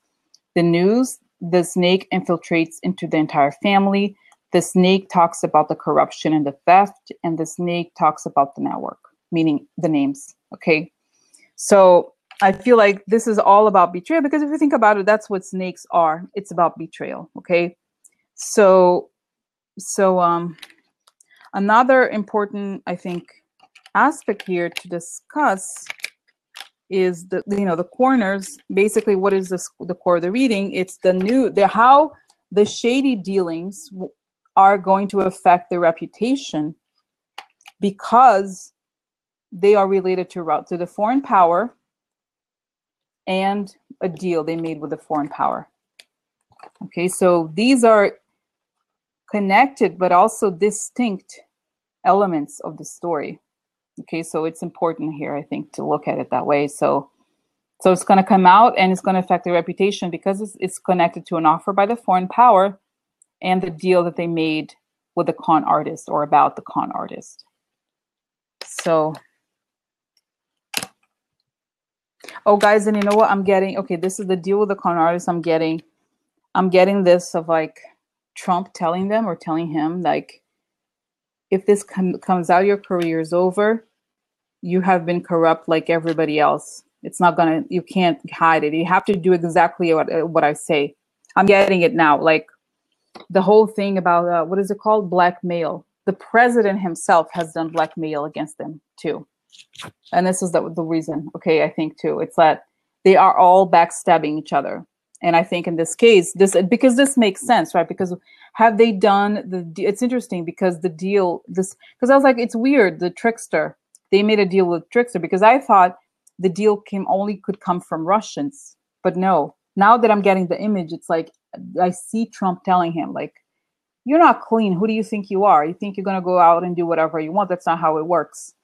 A: the news. The snake infiltrates into the entire family. The snake talks about the corruption and the theft, and the snake talks about the network, meaning the names. Okay, so I feel like this is all about betrayal, because if you think about it, that's what snakes are. It's about betrayal. Okay, so another important, I think, aspect here to discuss is the corners. Basically, what is the core of the reading? It's how the shady dealings are going to affect their reputation, because they are related to the foreign power and a deal they made with the foreign power. Okay, so these are connected but also distinct elements of the story. Okay, so it's important here, I think, to look at it that way. So it's going to come out and it's going to affect the reputation, because it's connected to an offer by the foreign power and the deal that they made with the con artist, or about the con artist. So, oh guys, and you know what I'm getting? Okay, this is the deal with the con artist. I'm getting this of like Trump telling him, like, if this comes out, your career is over. You have been corrupt like everybody else. It's not gonna, you can't hide it. You have to do exactly what I say. I'm getting it now. Like the whole thing about, what is it called? Blackmail. The president himself has done blackmail against them too. And this is the reason, okay, I think too. It's that they are all backstabbing each other. And I think in this case, because this makes sense, right? Because have they done it's interesting because the deal, because I was like, it's weird, the trickster, they made a deal with trickster, because I thought the deal could come from Russians, but no. Now that I'm getting the image, it's like, I see Trump telling him, like, you're not clean. Who do you think you are? You think you're going to go out and do whatever you want? That's not how it works.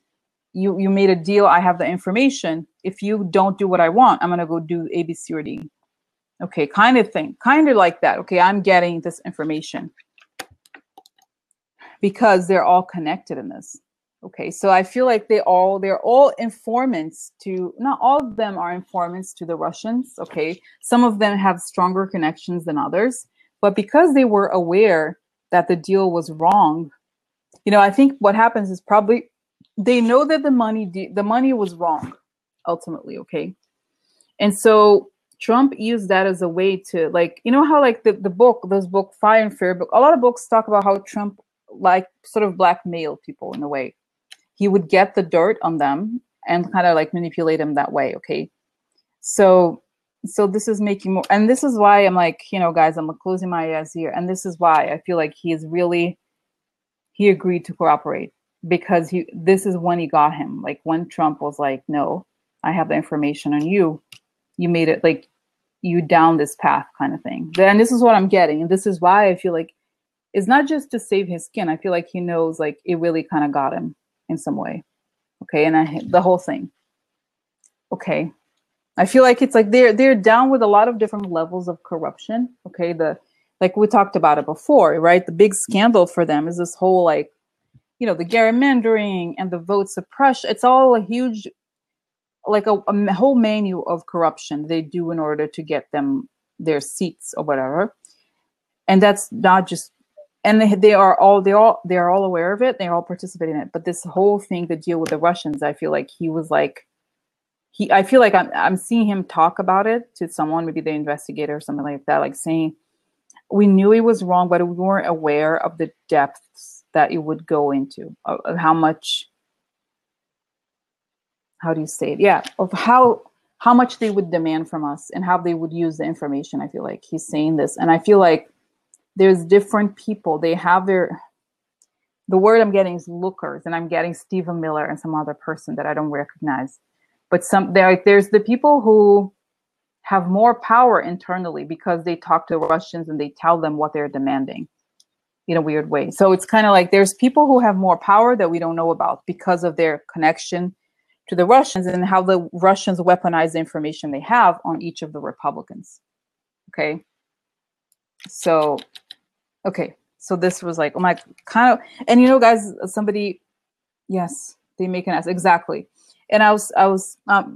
A: You made a deal. I have the information. If you don't do what I want, I'm going to go do A, B, C, or D. Okay, kind of thing. Kind of like that. Okay, I'm getting this information because they're all connected in this. Okay, so I feel like they're all informants to, not all of them are informants to the Russians. Okay, some of them have stronger connections than others, but because they were aware that the deal was wrong, I think what happens is probably they know that the money was wrong ultimately. Okay, and so Trump used that as a way to, like, how like this book Fire and Fear book, a lot of books talk about how Trump like sort of blackmailed people in a way. He would get the dirt on them and kind of like manipulate them that way. Okay, so this is making more, and this is why I'm like, guys, I'm closing my eyes here, and this is why I feel like he agreed to cooperate, because this is when he got him. Like when Trump was like, no, I have the information on you. You made it like you down this path kind of thing. And this is what I'm getting. And this is why I feel like it's not just to save his skin. I feel like he knows like it really kind of got him in some way. Okay. And the whole thing. Okay. I feel like it's like they're down with a lot of different levels of corruption. Okay. Like we talked about it before, right? The big scandal for them is this whole like, you know, the gerrymandering and the vote suppression. It's all a huge, like a whole menu of corruption they do in order to get them their seats or whatever. And that's not just, and they are all aware of it. They're all participating in it. But this whole thing, the deal with the Russians, I feel like he was like, I feel like I'm seeing him talk about it to someone, maybe the investigator or something like that, like saying, we knew he was wrong, but we weren't aware of the depths that it would go into, of how much, how do you say it? Yeah, of how much they would demand from us and how they would use the information. I feel like he's saying this. And I feel like there's different people. They have the word I'm getting is lookers, and I'm getting Stephen Mueller and some other person that I don't recognize. But there's the people who have more power internally because they talk to Russians and they tell them what they're demanding in a weird way. So it's kind of like there's people who have more power that we don't know about because of their connection to the Russians and how the Russians weaponize the information they have on each of the Republicans. Okay. So, okay. So this was like, oh my, kind of, and you know, guys, somebody, yes, they make an ass. Exactly. And I was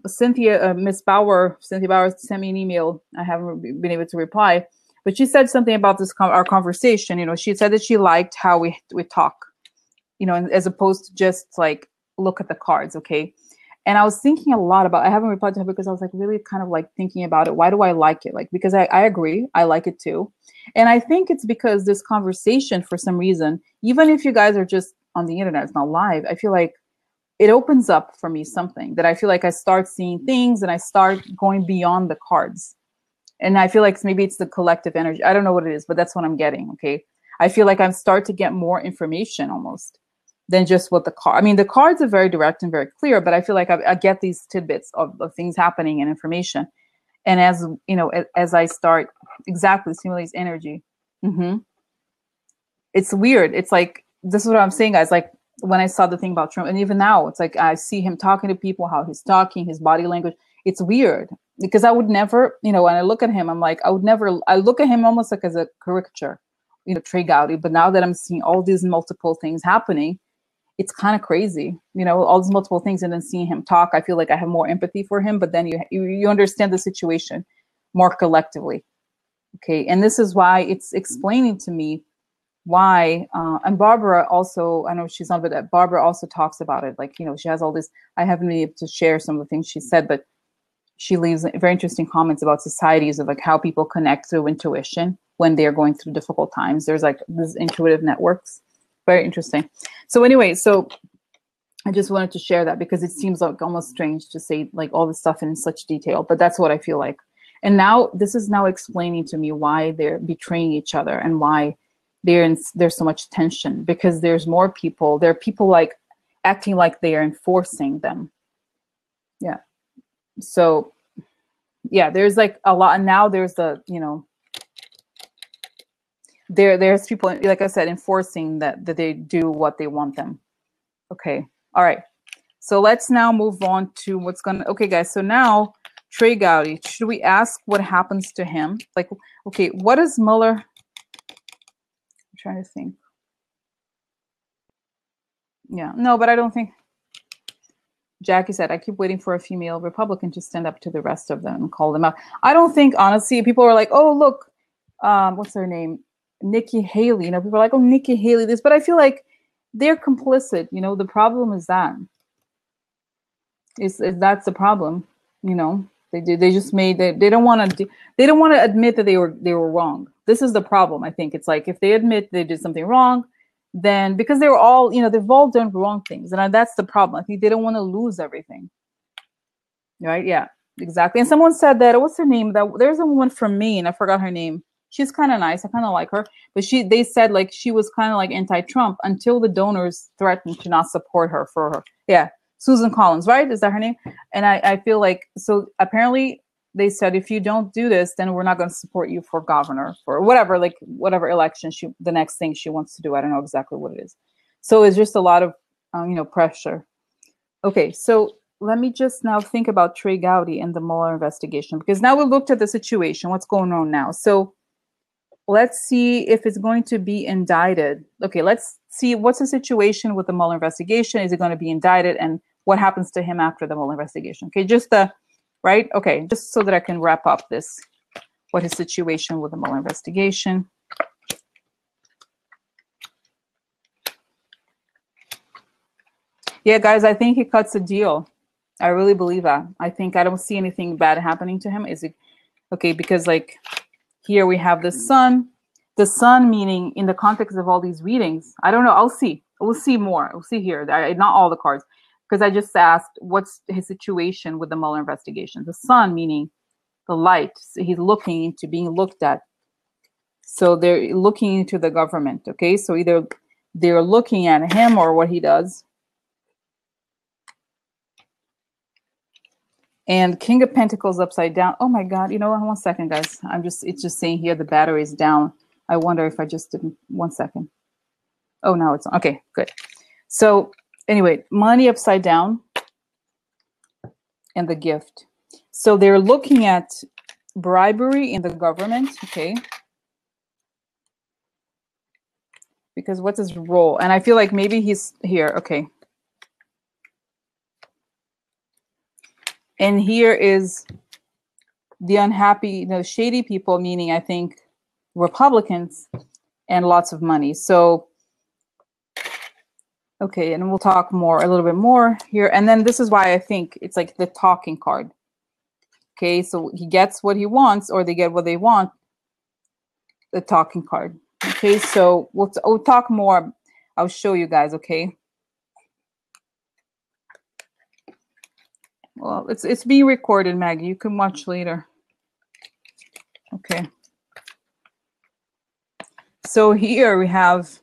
A: Cynthia Bauer sent me an email. I haven't been able to reply, but she said something about this, our conversation. You know, she said that she liked how we talk, you know, as opposed to just like, look at the cards. Okay. And I was thinking a lot about, I haven't replied to her because I was like really kind of like thinking about it. Why do I like it? Like, because I agree. I like it too. And I think it's because this conversation, for some reason, even if you guys are just on the internet, it's not live, I feel like it opens up for me something that I feel like I start seeing things and I start going beyond the cards. And I feel like maybe it's the collective energy. I don't know what it is, but that's what I'm getting. Okay. I feel like I start to get more information almost than just what the card. I mean, the cards are very direct and very clear, but I feel like I get these tidbits of things happening and information. And as you know, as I start exactly stimulates energy. It's weird. It's like, this is what I'm saying, guys. Like when I saw the thing about Trump, and even now, it's like I see him talking to people, how he's talking, his body language. It's weird because I would never, you know, when I look at him, I'm like, I look at him almost like as a caricature, you know, Trey Gowdy. But now that I'm seeing all these multiple things happening, it's kind of crazy, you know, all these multiple things, and then seeing him talk, I feel like I have more empathy for him. But then you understand the situation more collectively, okay? And this is why it's explaining to me why. And Barbara also, I know she's on, but Barbara also talks about it. Like, you know, she has all this. I haven't been able to share some of the things she said, but she leaves very interesting comments about societies of like how people connect through intuition when they're going through difficult times. There's like these intuitive networks. Very interesting. So anyway, so I just wanted to share that because it seems like almost strange to say like all this stuff in such detail, but that's what I feel like. And now this is now explaining to me why they're betraying each other and why there's so much tension, because there's more people. There are people like acting like they are enforcing them. Yeah. So yeah, there's like a lot. And now there's the, you know, there's people, like I said, enforcing that they do what they want them. Okay. All right. So let's now move on to what's going to, okay, guys. So now Trey Gowdy, should we ask what happens to him? Like, okay, what is Mueller? I'm trying to think. Yeah, no, but I don't think. Jackie said, I keep waiting for a female Republican to stand up to the rest of them and call them out. I don't think, honestly, people are like, oh, look, what's her name? Nikki Haley. You know, people are like, oh, Nikki Haley, this. But I feel like they're complicit. You know, the problem is that. That's the problem. You know, they just made they don't want to admit that they were wrong. This is the problem. I think it's like if they admit they did something wrong, then because they were all, you know, they've all done wrong things, and that's the problem. I think they don't want to lose everything. Right? Yeah, exactly. And someone said that, what's her name? That there's a woman from Maine. I forgot her name. she's kind of nice. I kind of like her, but they said like she was kind of like anti-Trump until the donors threatened to not support her for her. Yeah, Susan Collins, right? Is that her name? And I feel like, so apparently they said, if you don't do this, then we're not going to support you for governor, for whatever, like whatever election the next thing she wants to do. I don't know exactly what it is. So it's just a lot of, pressure. Okay, so let me just now think about Trey Gowdy and the Mueller investigation, because now we looked at the situation, what's going on now. So let's see if it's going to be indicted. Okay, let's see what's the situation with the Mueller investigation. Is it going to be indicted, and what happens to him after the Mueller investigation? Okay, right? Okay, just so that I can wrap up this. What his situation with the Mueller investigation. Yeah, guys, I think he cuts a deal. I really believe that. I don't see anything bad happening to him. Is it okay? Because like here we have the sun meaning in the context of all these readings. I don't know. I'll see. We'll see more. We'll see here. Not all the cards, because I just asked what's his situation with the Mueller investigation. The sun meaning the light. So he's looking into being looked at. So they're looking into the government. Okay, so either they're looking at him or what he does. And King of Pentacles upside down. Oh my God, you know what? 1 second, guys. It's just saying here the battery is down. I wonder if I just didn't, 1 second. Oh, now it's on. Okay, good. So anyway, money upside down and the gift. So they're looking at bribery in the government, okay? Because what's his role? And I feel like maybe he's here, okay. And here is the unhappy, shady people, meaning I think Republicans, and lots of money. So, okay, and we'll talk a little bit more here. And then this is why I think it's like the talking card. Okay, so he gets what he wants, or they get what they want, the talking card. Okay, so we'll talk more. I'll show you guys, okay? Well, it's being recorded, Maggie. You can watch later. Okay. So here we have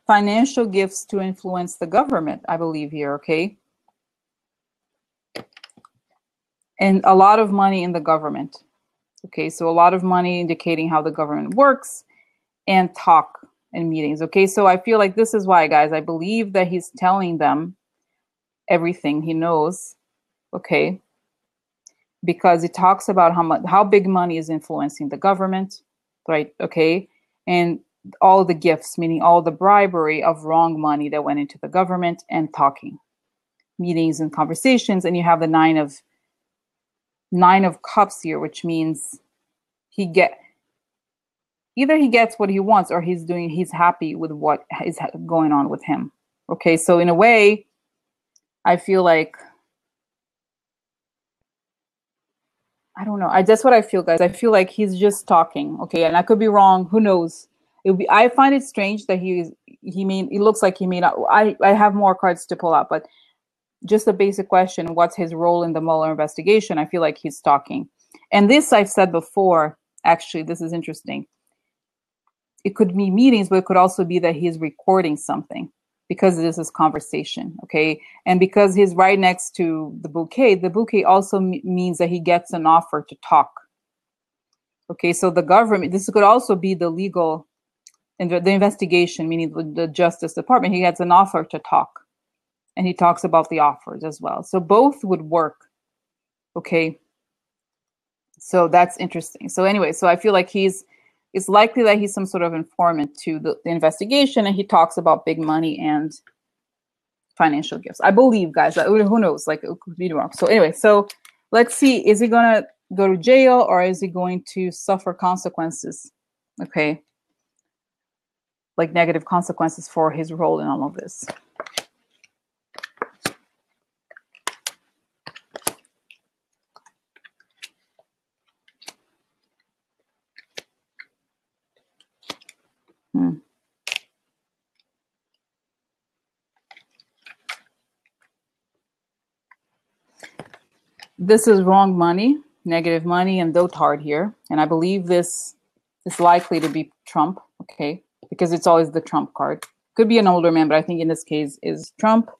A: financial gifts to influence the government, I believe here, okay? And a lot of money in the government. Okay, so a lot of money indicating how the government works, and talk in meetings. Okay, so I feel like this is why, guys, I believe that he's telling them everything he knows. Okay, because it talks about how big money is influencing the government, right? Okay, and all the gifts, meaning all the bribery of wrong money that went into the government, and talking, meetings and conversations. And you have the nine of cups here, which means either he gets what he wants, or he's happy with what is going on with him. Okay, so in a way, I feel like, I don't know. That's what I feel, guys. I feel like he's just talking. Okay, and I could be wrong. Who knows? I find it strange that it looks like he may not. I have more cards to pull out, but just a basic question: what's his role in the Mueller investigation? I feel like he's talking, and this I've said before. Actually, this is interesting. It could be meetings, but it could also be that he's recording something, because this is conversation, okay? And because he's right next to the bouquet also means that he gets an offer to talk. Okay, so the government, this could also be the legal, and the investigation, meaning the Justice Department, he gets an offer to talk. And he talks about the offers as well. So both would work, okay? So that's interesting. So anyway, so I feel like it's likely that he's some sort of informant to the investigation, and he talks about big money and financial gifts. I believe, guys. Who knows? Like, it could be wrong. So anyway, so let's see. Is he going to go to jail, or is he going to suffer consequences? Okay. Like negative consequences for his role in all of this. This is wrong money, negative money, and dotard here. And I believe this is likely to be Trump, okay? Because it's always the Trump card. Could be an older man, but I think in this case is Trump.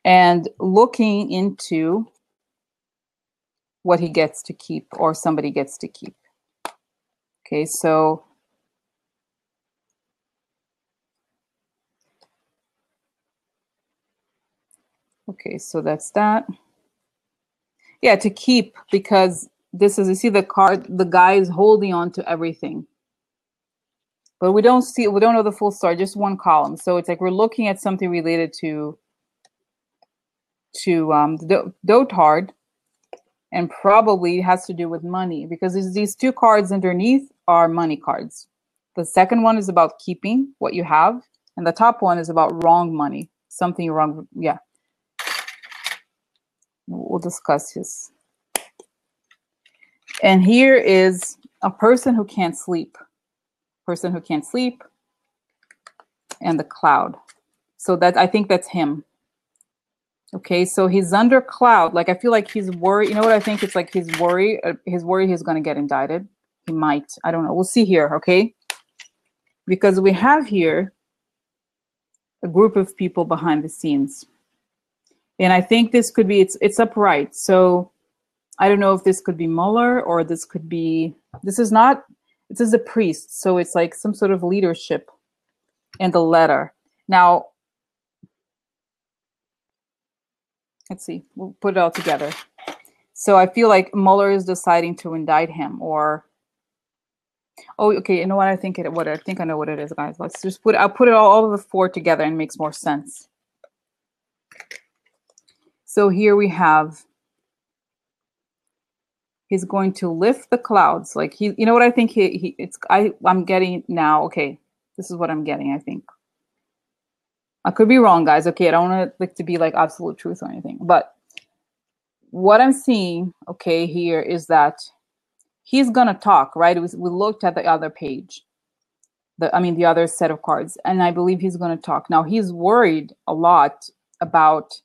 A: And looking into what he gets to keep or somebody gets to keep. Okay, so that's that. Yeah, to keep, because this is, you see the card, the guy is holding on to everything. But we don't know the full story, just one column. So it's like we're looking at something related to the dotard, and probably has to do with money, because these two cards underneath are money cards. The second one is about keeping what you have, and the top one is about wrong money, something wrong. Yeah, we'll discuss this. And here is a person who can't sleep. Person who can't sleep, and the cloud. So that, I think that's him. Okay, so he's under cloud. Like, I feel like he's worried. You know what I think? It's like he's worried. He's worried he's going to get indicted. He might. I don't know. We'll see here, okay? Because we have here a group of people behind the scenes. And I think this could be, it's upright. So I don't know if this could be Mueller, or this could be, this is a priest. So it's like some sort of leadership and the letter. Now, let's see, we'll put it all together. So I feel like Mueller is deciding to indict him, or, oh, okay, you know what? I think I know what it is, guys. Let's just I'll put it all of the four together, and it makes more sense. So here we have, he's going to lift the clouds. Like, you know what I think I'm getting now. Okay, this is what I'm getting, I think. I could be wrong, guys. Okay, I don't want it to be like absolute truth or anything, but what I'm seeing, okay, here is that he's gonna talk, right? We looked at the other page, the other set of cards, and I believe he's gonna talk. Now, he's worried a lot about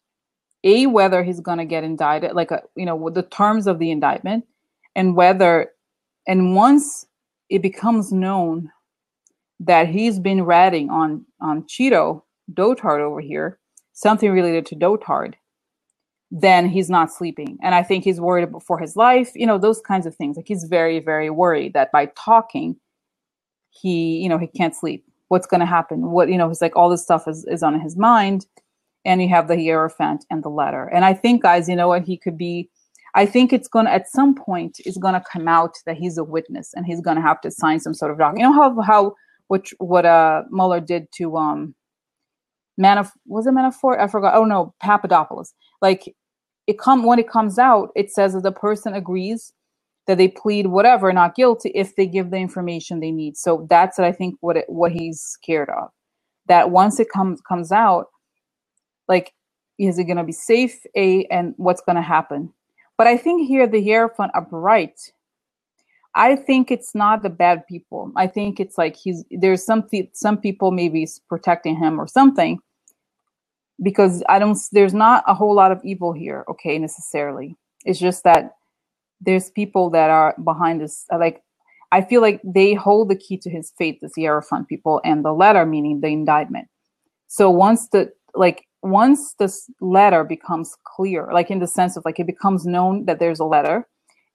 A: whether he's gonna get indicted, like with the terms of the indictment, and once it becomes known that he's been ratting on Cheeto, dotard over here, something related to dotard, then he's not sleeping. And I think he's worried for his life, those kinds of things. Like, he's very, very worried that by talking, he can't sleep. What's going to happen? He's like, all this stuff is on his mind. And you have the Hierophant and the letter. And I think, guys, you know what, he could be, I think it's going to, at some point, it's going to come out that he's a witness, and he's going to have to sign some sort of document. You know what Mueller did to, was it Manafort? I forgot. Oh no, Papadopoulos. Like, when it comes out, it says that the person agrees that they plead whatever, not guilty, if they give the information they need. So that's what I think what he's scared of. That once it comes out, like, is it going to be safe? And what's going to happen? But I think here the Hierophant upright, I think it's not the bad people. I think it's like there's some people maybe protecting him or something, because there's not a whole lot of evil here, okay, necessarily. It's just that there's people that are behind this. Like, I feel like they hold the key to his fate, the Hierophant people, and the letter, meaning the indictment. So once this letter becomes clear, like in the sense of, like, it becomes known that there's a letter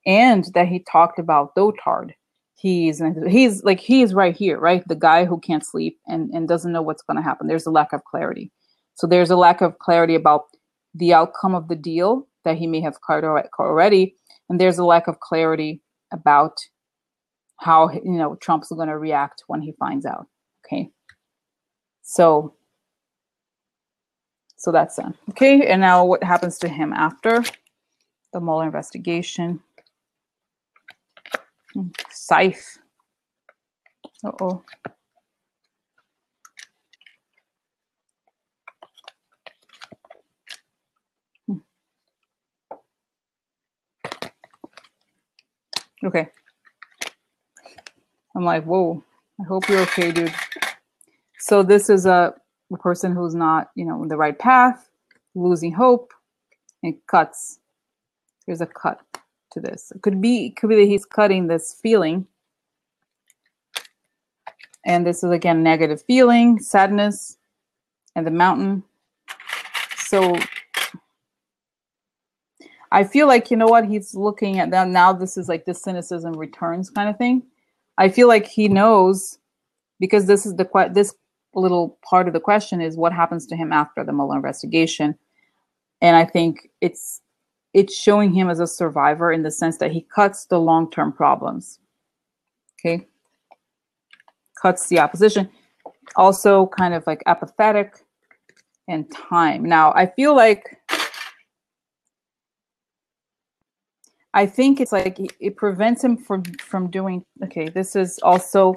A: and that he talked about dotard, he's right here, right? The guy who can't sleep and doesn't know what's going to happen. There's a lack of clarity. So there's a lack of clarity about the outcome of the deal that he may have cleared already. And there's a lack of clarity about how, Trump's going to react when he finds out. Okay. So that's that. Okay. And now what happens to him after the Mueller investigation? Scythe. Uh-oh. Okay. I'm like, whoa, I hope you're okay, dude. So this is a person who's not, in the right path, losing hope, and cuts. There's a cut to this. It could be that he's cutting this feeling. And this is, again, negative feeling, sadness, and the mountain. So I feel like, you know what, he's looking at that now. This is like this cynicism returns kind of thing. I feel like he knows, because this is this little part of the question is what happens to him after the Mueller investigation. And I think it's showing him as a survivor in the sense that he cuts the long-term problems. Okay. Cuts the opposition. Also kind of like apathetic and time. Now, I feel like, I think it's like it prevents him from doing, okay, this is also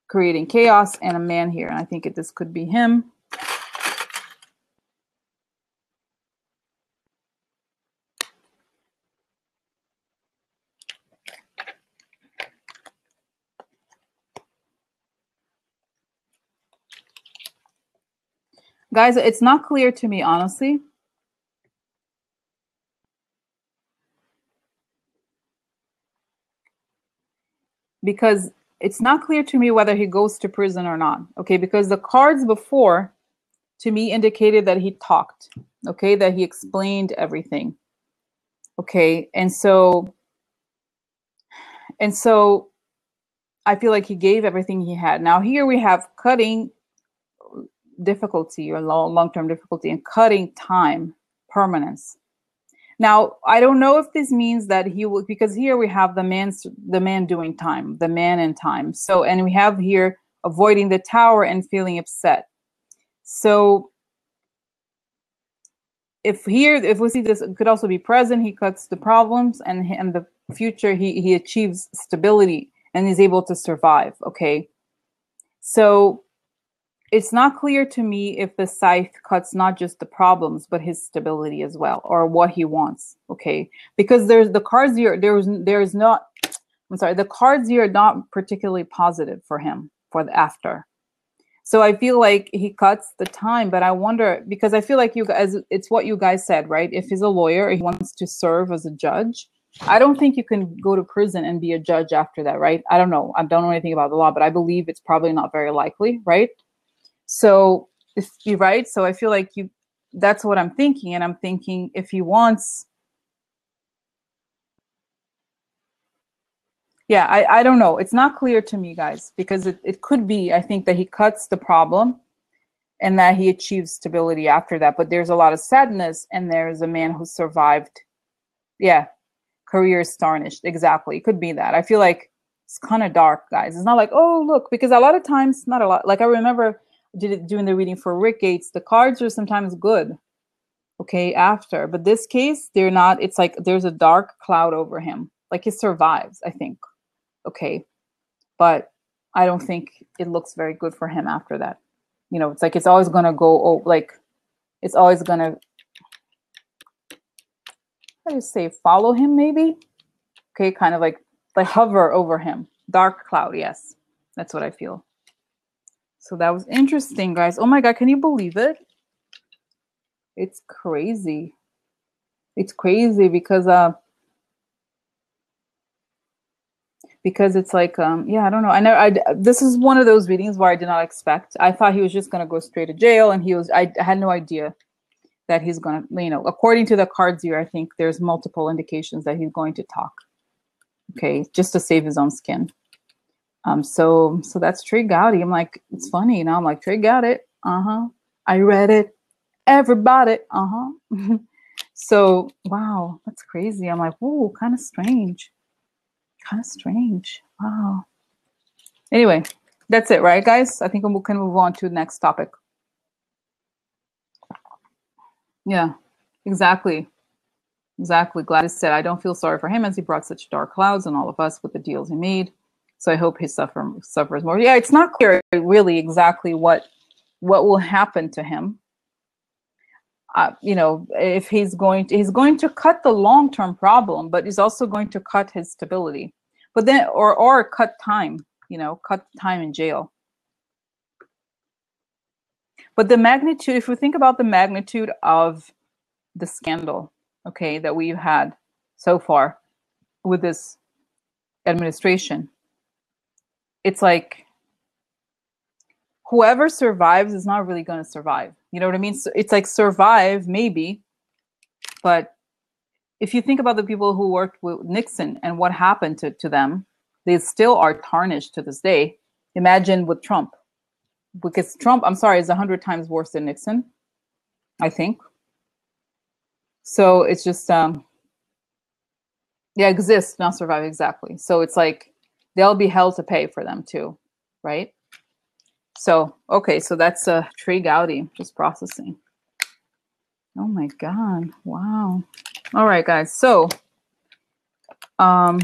A: creating chaos and a man here. And I think this could be him. Guys, it's not clear to me, honestly. Because it's not clear to me whether he goes to prison or not. Okay, because the cards before, to me, indicated that he talked. Okay, that he explained everything. Okay, and so I feel like he gave everything he had. Now here we have cutting difficulty or long-term difficulty and cutting time, permanence. Now, I don't know if this means that he will, because here we have the man doing time, the man in time. So, and we have here avoiding the tower and feeling upset. So if we see this, it could also be present, he cuts the problems, and in the future, he achieves stability and is able to survive. Okay. So it's not clear to me if the scythe cuts not just the problems, but his stability as well, or what he wants. Okay, because there's the cards here. There's not. I'm sorry. The cards here are not particularly positive for him for the after. So I feel like he cuts the time, but I wonder, because I feel like you guys, it's what you guys said, right? If he's a lawyer, he wants to serve as a judge. I don't think you can go to prison and be a judge after that, right? I don't know. I don't know anything about the law, but I believe it's probably not very likely, right? So if you're right, so I feel like that's what I'm thinking. And I'm thinking if he wants, yeah, I don't know. It's not clear to me, guys, because it could be, I think, that he cuts the problem and that he achieves stability after that. But there's a lot of sadness, and there's a man who survived. Yeah, career is tarnished. Exactly. It could be that. I feel like it's kind of dark, guys. It's not like, oh, look, because a lot of times, not a lot. Like I remember doing the reading for Rick Gates, the cards are sometimes good, okay, after. But this case, they're not. It's like there's a dark cloud over him. Like he survives, I think. Okay. But I don't think it looks very good for him after that. You know, it's like it's always going to go, like, it's always going to, how do you say, follow him maybe? Okay, kind of like hover over him. Dark cloud, yes. That's what I feel. So that was interesting, guys. Oh my God, can you believe it? It's crazy. It's crazy because it's like, yeah, I don't know. This is one of those readings where I did not expect. I thought he was just going to go straight to jail, and I had no idea that he's going to, you know, according to the cards here, I think there's multiple indications that he's going to talk. Okay, just to save his own skin. So that's Trey Gowdy. I'm like, it's funny, you know, I'm like, Trey got it. I read it. Everybody. So, wow, that's crazy. I'm like, whoa, kind of strange. Kind of strange. Wow. Anyway, that's it, right, guys? I think we can move on to the next topic. Yeah, exactly. Exactly. Gladys said, I don't feel sorry for him as he brought such dark clouds on all of us with the deals he made. So I hope he suffers more. Yeah, it's not clear really exactly what will happen to him. You know, if he's going to cut the long-term problem, but he's also going to cut his stability. But then, or cut time, you know, cut time in jail. But the magnitude, if we think about the magnitude of the scandal, okay, that we've had so far with this administration. It's like whoever survives is not really going to survive. You know what I mean? So it's like survive, maybe. But if you think about the people who worked with Nixon and what happened to them, they still are tarnished to this day. Imagine with Trump. Because Trump, I'm sorry, is 100 times worse than Nixon, I think. So it's just, exist, not survive, exactly. So it's like they'll be held to pay for them too, right? So, okay, so that's Trey Gowdy, just processing. Oh my God, wow. All right, guys, so I'm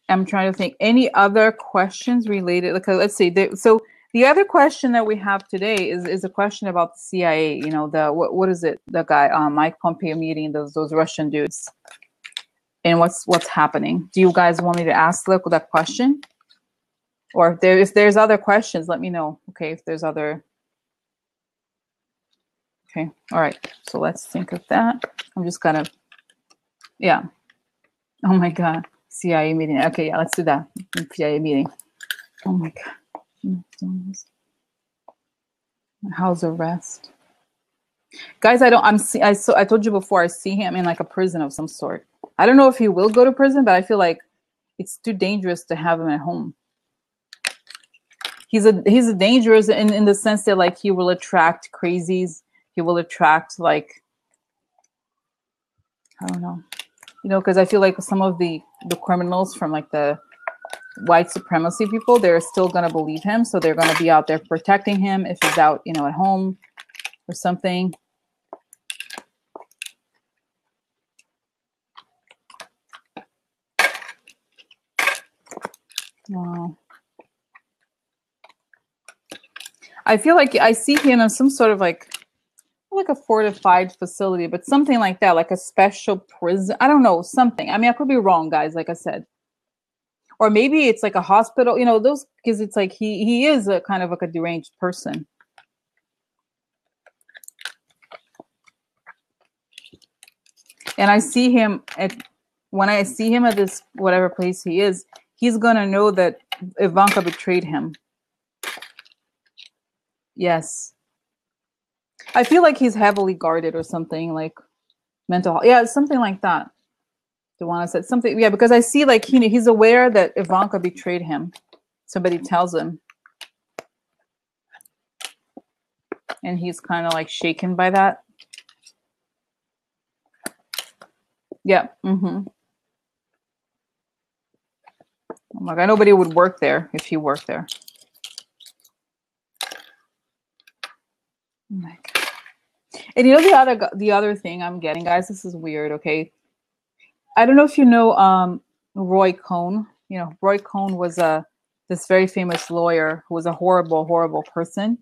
A: trying to think, any other questions related? Okay, let's see. So the other question that we have today is a question about the CIA. You know, the what is it? The guy, Mike Pompeo meeting those Russian dudes, and what's happening? Do you guys want me to ask that if or if there's other questions, let me know. Okay, if there's other. Okay, all right. So let's think of that. I'm just gonna, yeah. Oh my God, CIA meeting. Okay, yeah, let's do that. CIA meeting. Oh my God. House arrest. Guys, I told you before, I see him in like a prison of some sort. I don't know if he will go to prison, but I feel like it's too dangerous to have him at home. He's a dangerous in the sense that like he will attract crazies. He will attract like, I don't know, you know, because I feel like some of the criminals from like the white supremacy people, they're still gonna believe him, so they're gonna be out there protecting him if he's out, you know, at home or something. Wow. I feel like I see him in some sort of like a fortified facility, but something like that, like a special prison. I don't know, something. I mean, I could be wrong, guys, like I said. Or maybe it's like a hospital, you know, those, because it's like he is a kind of like a deranged person. And I see him when I see him at this whatever place he is, he's gonna know that Ivanka betrayed him. Yes. I feel like he's heavily guarded or something, like mental health. Yeah, something like that. The one I said something, yeah, because I see like he's aware that Ivanka betrayed him. Somebody tells him. And he's kind of like shaken by that. Yeah. Mm-hmm. Oh my God, nobody would work there if he worked there. Oh my God. And you know the other thing I'm getting, guys, this is weird, okay? I don't know if you know Roy Cohn. You know, Roy Cohn was this very famous lawyer who was a horrible, horrible person.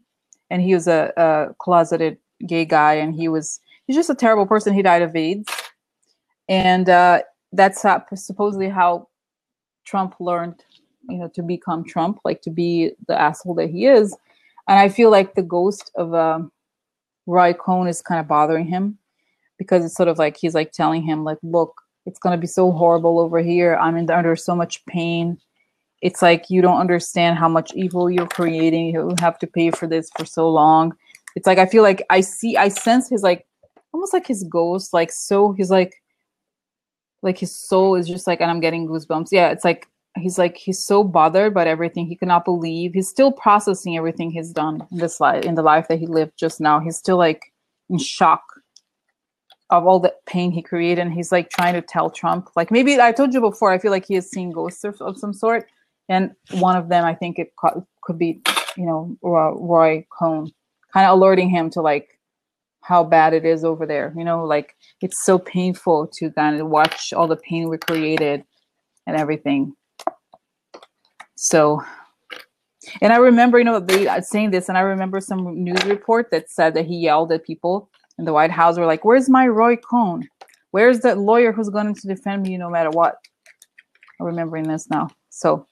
A: And he was a closeted gay guy, and he's just a terrible person. He died of AIDS. And that's supposedly how Trump learned, you know, to become Trump, like to be the asshole that he is. And I feel like the ghost of Roy Cohn is kind of bothering him, because it's sort of like he's like telling him like, look, it's going to be so horrible over here. I'm under so much pain. It's like, you don't understand how much evil you're creating. You have to pay for this for so long. It's like, I feel like I sense his like, almost like his ghost, like, so he's like his soul is just like, and I'm getting goosebumps. Yeah, it's like he's so bothered by everything. He cannot believe. He's still processing everything he's done in this life, in the life that he lived just now. He's still like in shock of all the pain he created. And he's like trying to tell Trump, like, maybe I told you before, I feel like he has seen ghosts of some sort. And one of them, I think it could be, you know, Roy Cohn, kind of alerting him to like how bad it is over there. You know, like it's so painful to kind of watch all the pain we created and everything. So, and I remember, you know, they saying this, and I remember some news report that said that he yelled at people in the White House, were like, where's my Roy Cohn? Where's that lawyer who's going to defend me no matter what? I'm remembering this now. So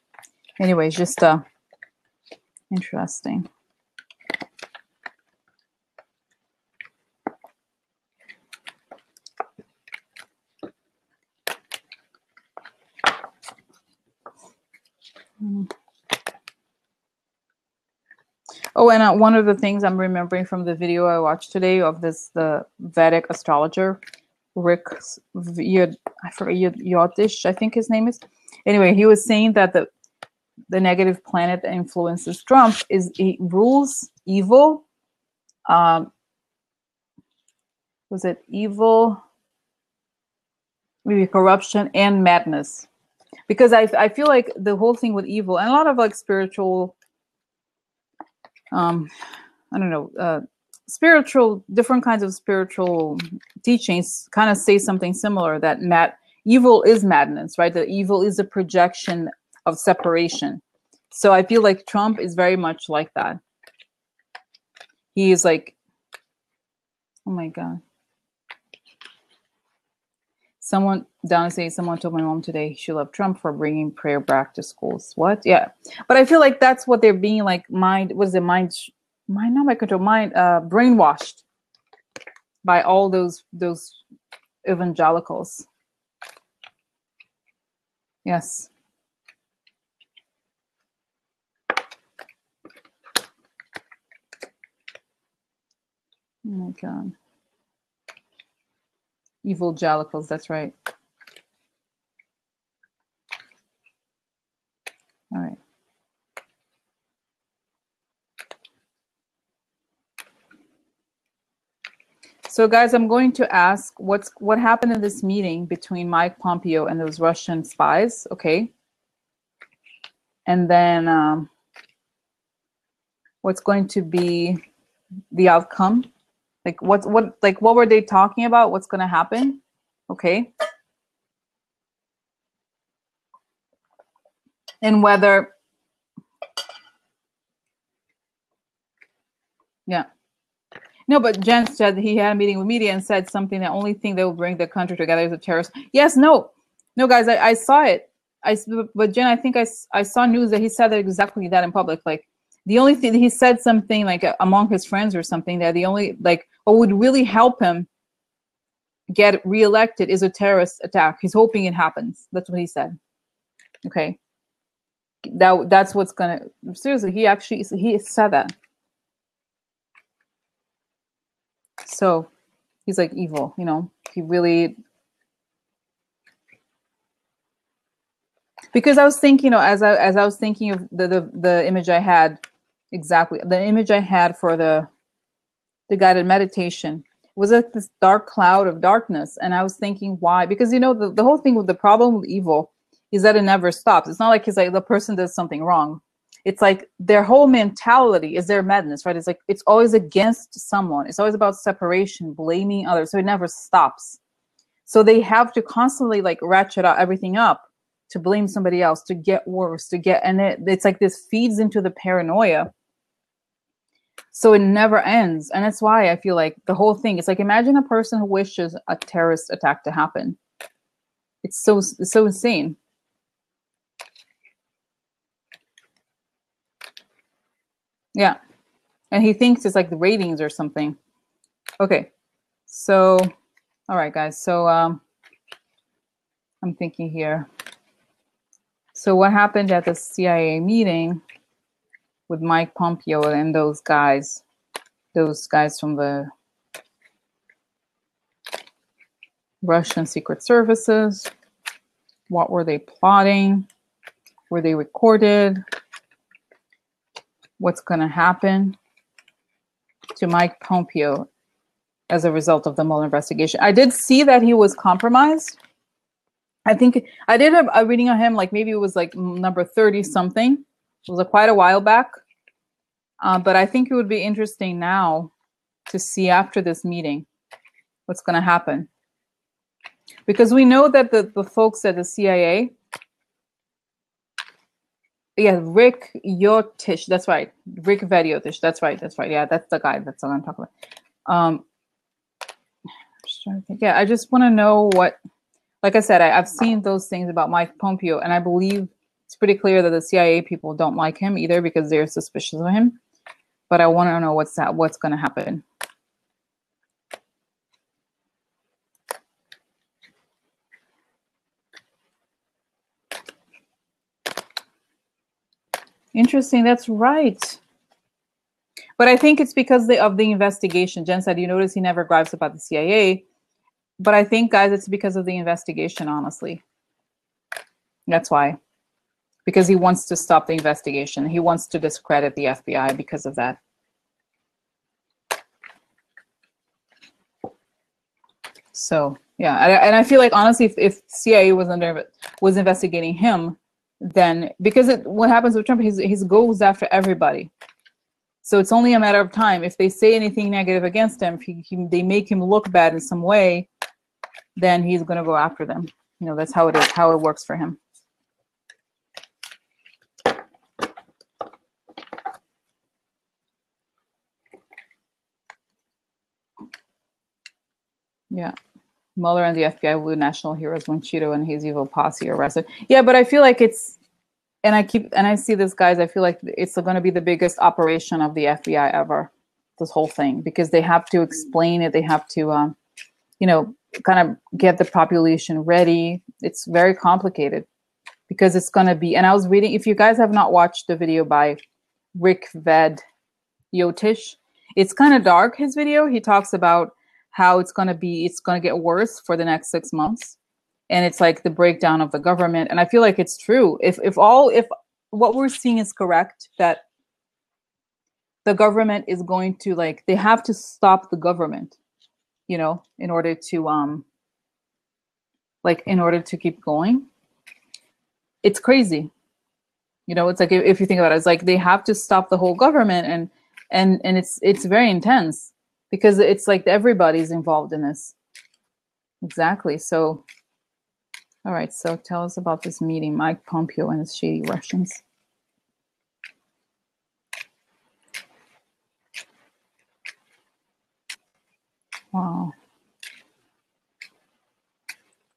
A: anyways, just interesting. Oh, and one of the things I'm remembering from the video I watched today of the Vedic astrologer, Rick I forget Yotish, I think his name is. Anyway, he was saying that the negative planet that influences Trump he rules evil. Was it evil? Maybe corruption and madness. Because I feel like the whole thing with evil and a lot of like spiritual, I don't know, different kinds of spiritual teachings kind of say something similar, that evil is madness, right? That evil is a projection of separation. So I feel like Trump is very much like that. He is like, oh my God. Someone down saying someone told my mom today she loved Trump for bringing prayer back to schools. What? Yeah, but I feel like that's what they're being like brainwashed by all those evangelicals. Yes. Oh my God. Evangelicals. That's right. All right. So guys, I'm going to ask what happened in this meeting between Mike Pompeo and those Russian spies, okay? And then what's going to be the outcome? Like what were they talking about? What's going to happen? Okay? And whether yeah. No, but Jen said he had a meeting with media and said something. The only thing that will bring the country together is a terrorist. Yes, no, guys, I saw it. But Jen, I think I saw news that he said that exactly that in public. Like the only thing he said something like among his friends or something that the only like what would really help him get reelected is a terrorist attack. He's hoping it happens. That's what he said. Okay, that's what's gonna seriously. He said that. So he's like evil, he really, because I was thinking, as I was thinking of the image I had, exactly the image I had for the guided meditation was like this dark cloud of darkness. And I was thinking why, because the whole thing with the problem with evil is that it never stops. It's not like it's like the person does something wrong. It's like their whole mentality is their madness, right? It's like it's always against someone. It's always about separation, blaming others. So it never stops. So they have to constantly like ratchet everything up to blame somebody else, to get worse, and it's like this feeds into the paranoia. So it never ends. And that's why I feel like the whole thing, it's like, imagine a person who wishes a terrorist attack to happen. It's so insane. Yeah. And he thinks it's like the ratings or something. Okay. So, all right, guys. So I'm thinking here. So what happened at the CIA meeting with Mike Pompeo and those guys from the Russian secret services? What were they plotting? Were they recorded? What's going to happen to Mike Pompeo as a result of the Mueller investigation? I did see that he was compromised. I think I did a reading on him, like maybe it was like number 30 something. It was quite a while back. But I think it would be interesting now to see after this meeting what's going to happen. Because we know that the folks at the CIA, yeah, Rick Yotish, that's right. Rick Vediotish, that's right. Yeah, that's the guy. That's what I'm talking about. Just trying to think. Yeah, I just want to know what, like I said, I've seen those things about Mike Pompeo, and I believe it's pretty clear that the CIA people don't like him either because they're suspicious of him. But I want to know what's going to happen. Interesting. That's right. But I think it's because of the investigation. Jen said, you notice he never gripes about the CIA. But I think, guys, it's because of the investigation, honestly. That's why. Because he wants to stop the investigation. He wants to discredit the FBI because of that. So, yeah. And I feel like, honestly, if CIA was investigating him, then, because what happens with Trump, he goes after everybody. So it's only a matter of time. If they say anything negative against him, if they make him look bad in some way, then he's going to go after them. You know, that's how it is, how it works for him. Yeah. Mueller and the FBI were national heroes when Cheeto and his evil posse arrested. Yeah, but I feel like it's, and I see this, guys, I feel like it's going to be the biggest operation of the FBI ever, this whole thing, because they have to explain it. They have to, you know, kind of get the population ready. It's very complicated because it's going to be, and I was reading, if you guys have not watched the video by Rick Ved Yotish, it's kind of dark, his video. He talks about how it's going to get worse for the next 6 months. And it's like the breakdown of the government. And I feel like it's true. If what we're seeing is correct, that the government is going to, like, they have to stop the government, you know, in order to keep going. It's crazy. You know, it's like, if you think about it, it's like they have to stop the whole government, and it's very intense because it's like everybody's involved in this. Exactly. So, all right. So tell us about this meeting, Mike Pompeo and his shady Russians. Wow.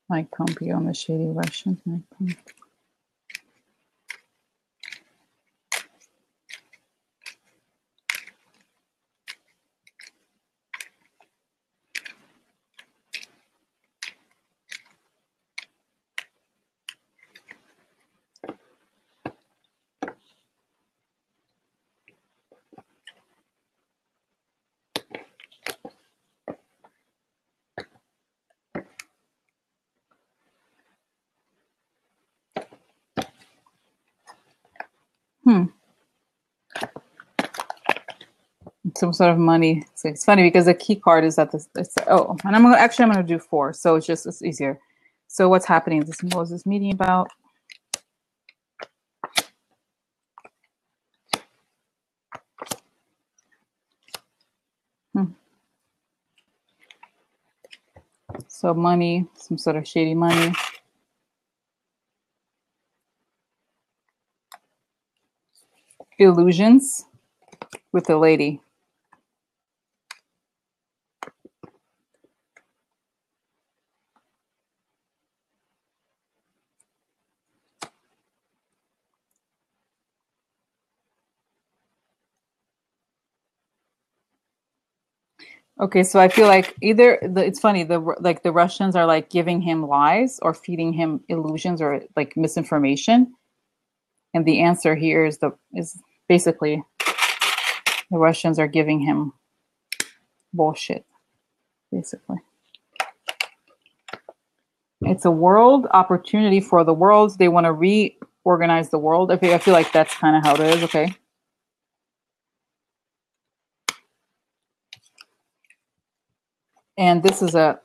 A: Mike Pompeo and the shady Russians. Mike Pompeo. Some sort of money. So it's funny because the key card is at this. And I'm gonna do 4, so it's easier. So what's happening? What was this meeting about? So money, some sort of shady money. Illusions with the lady. Okay, so I feel like it's funny, the Russians are like giving him lies or feeding him illusions or like misinformation, and the answer here is basically the Russians are giving him bullshit, basically. It's a world opportunity for the world. They want to reorganize the world. Okay, I feel like that's kind of how it is. Okay. And this is I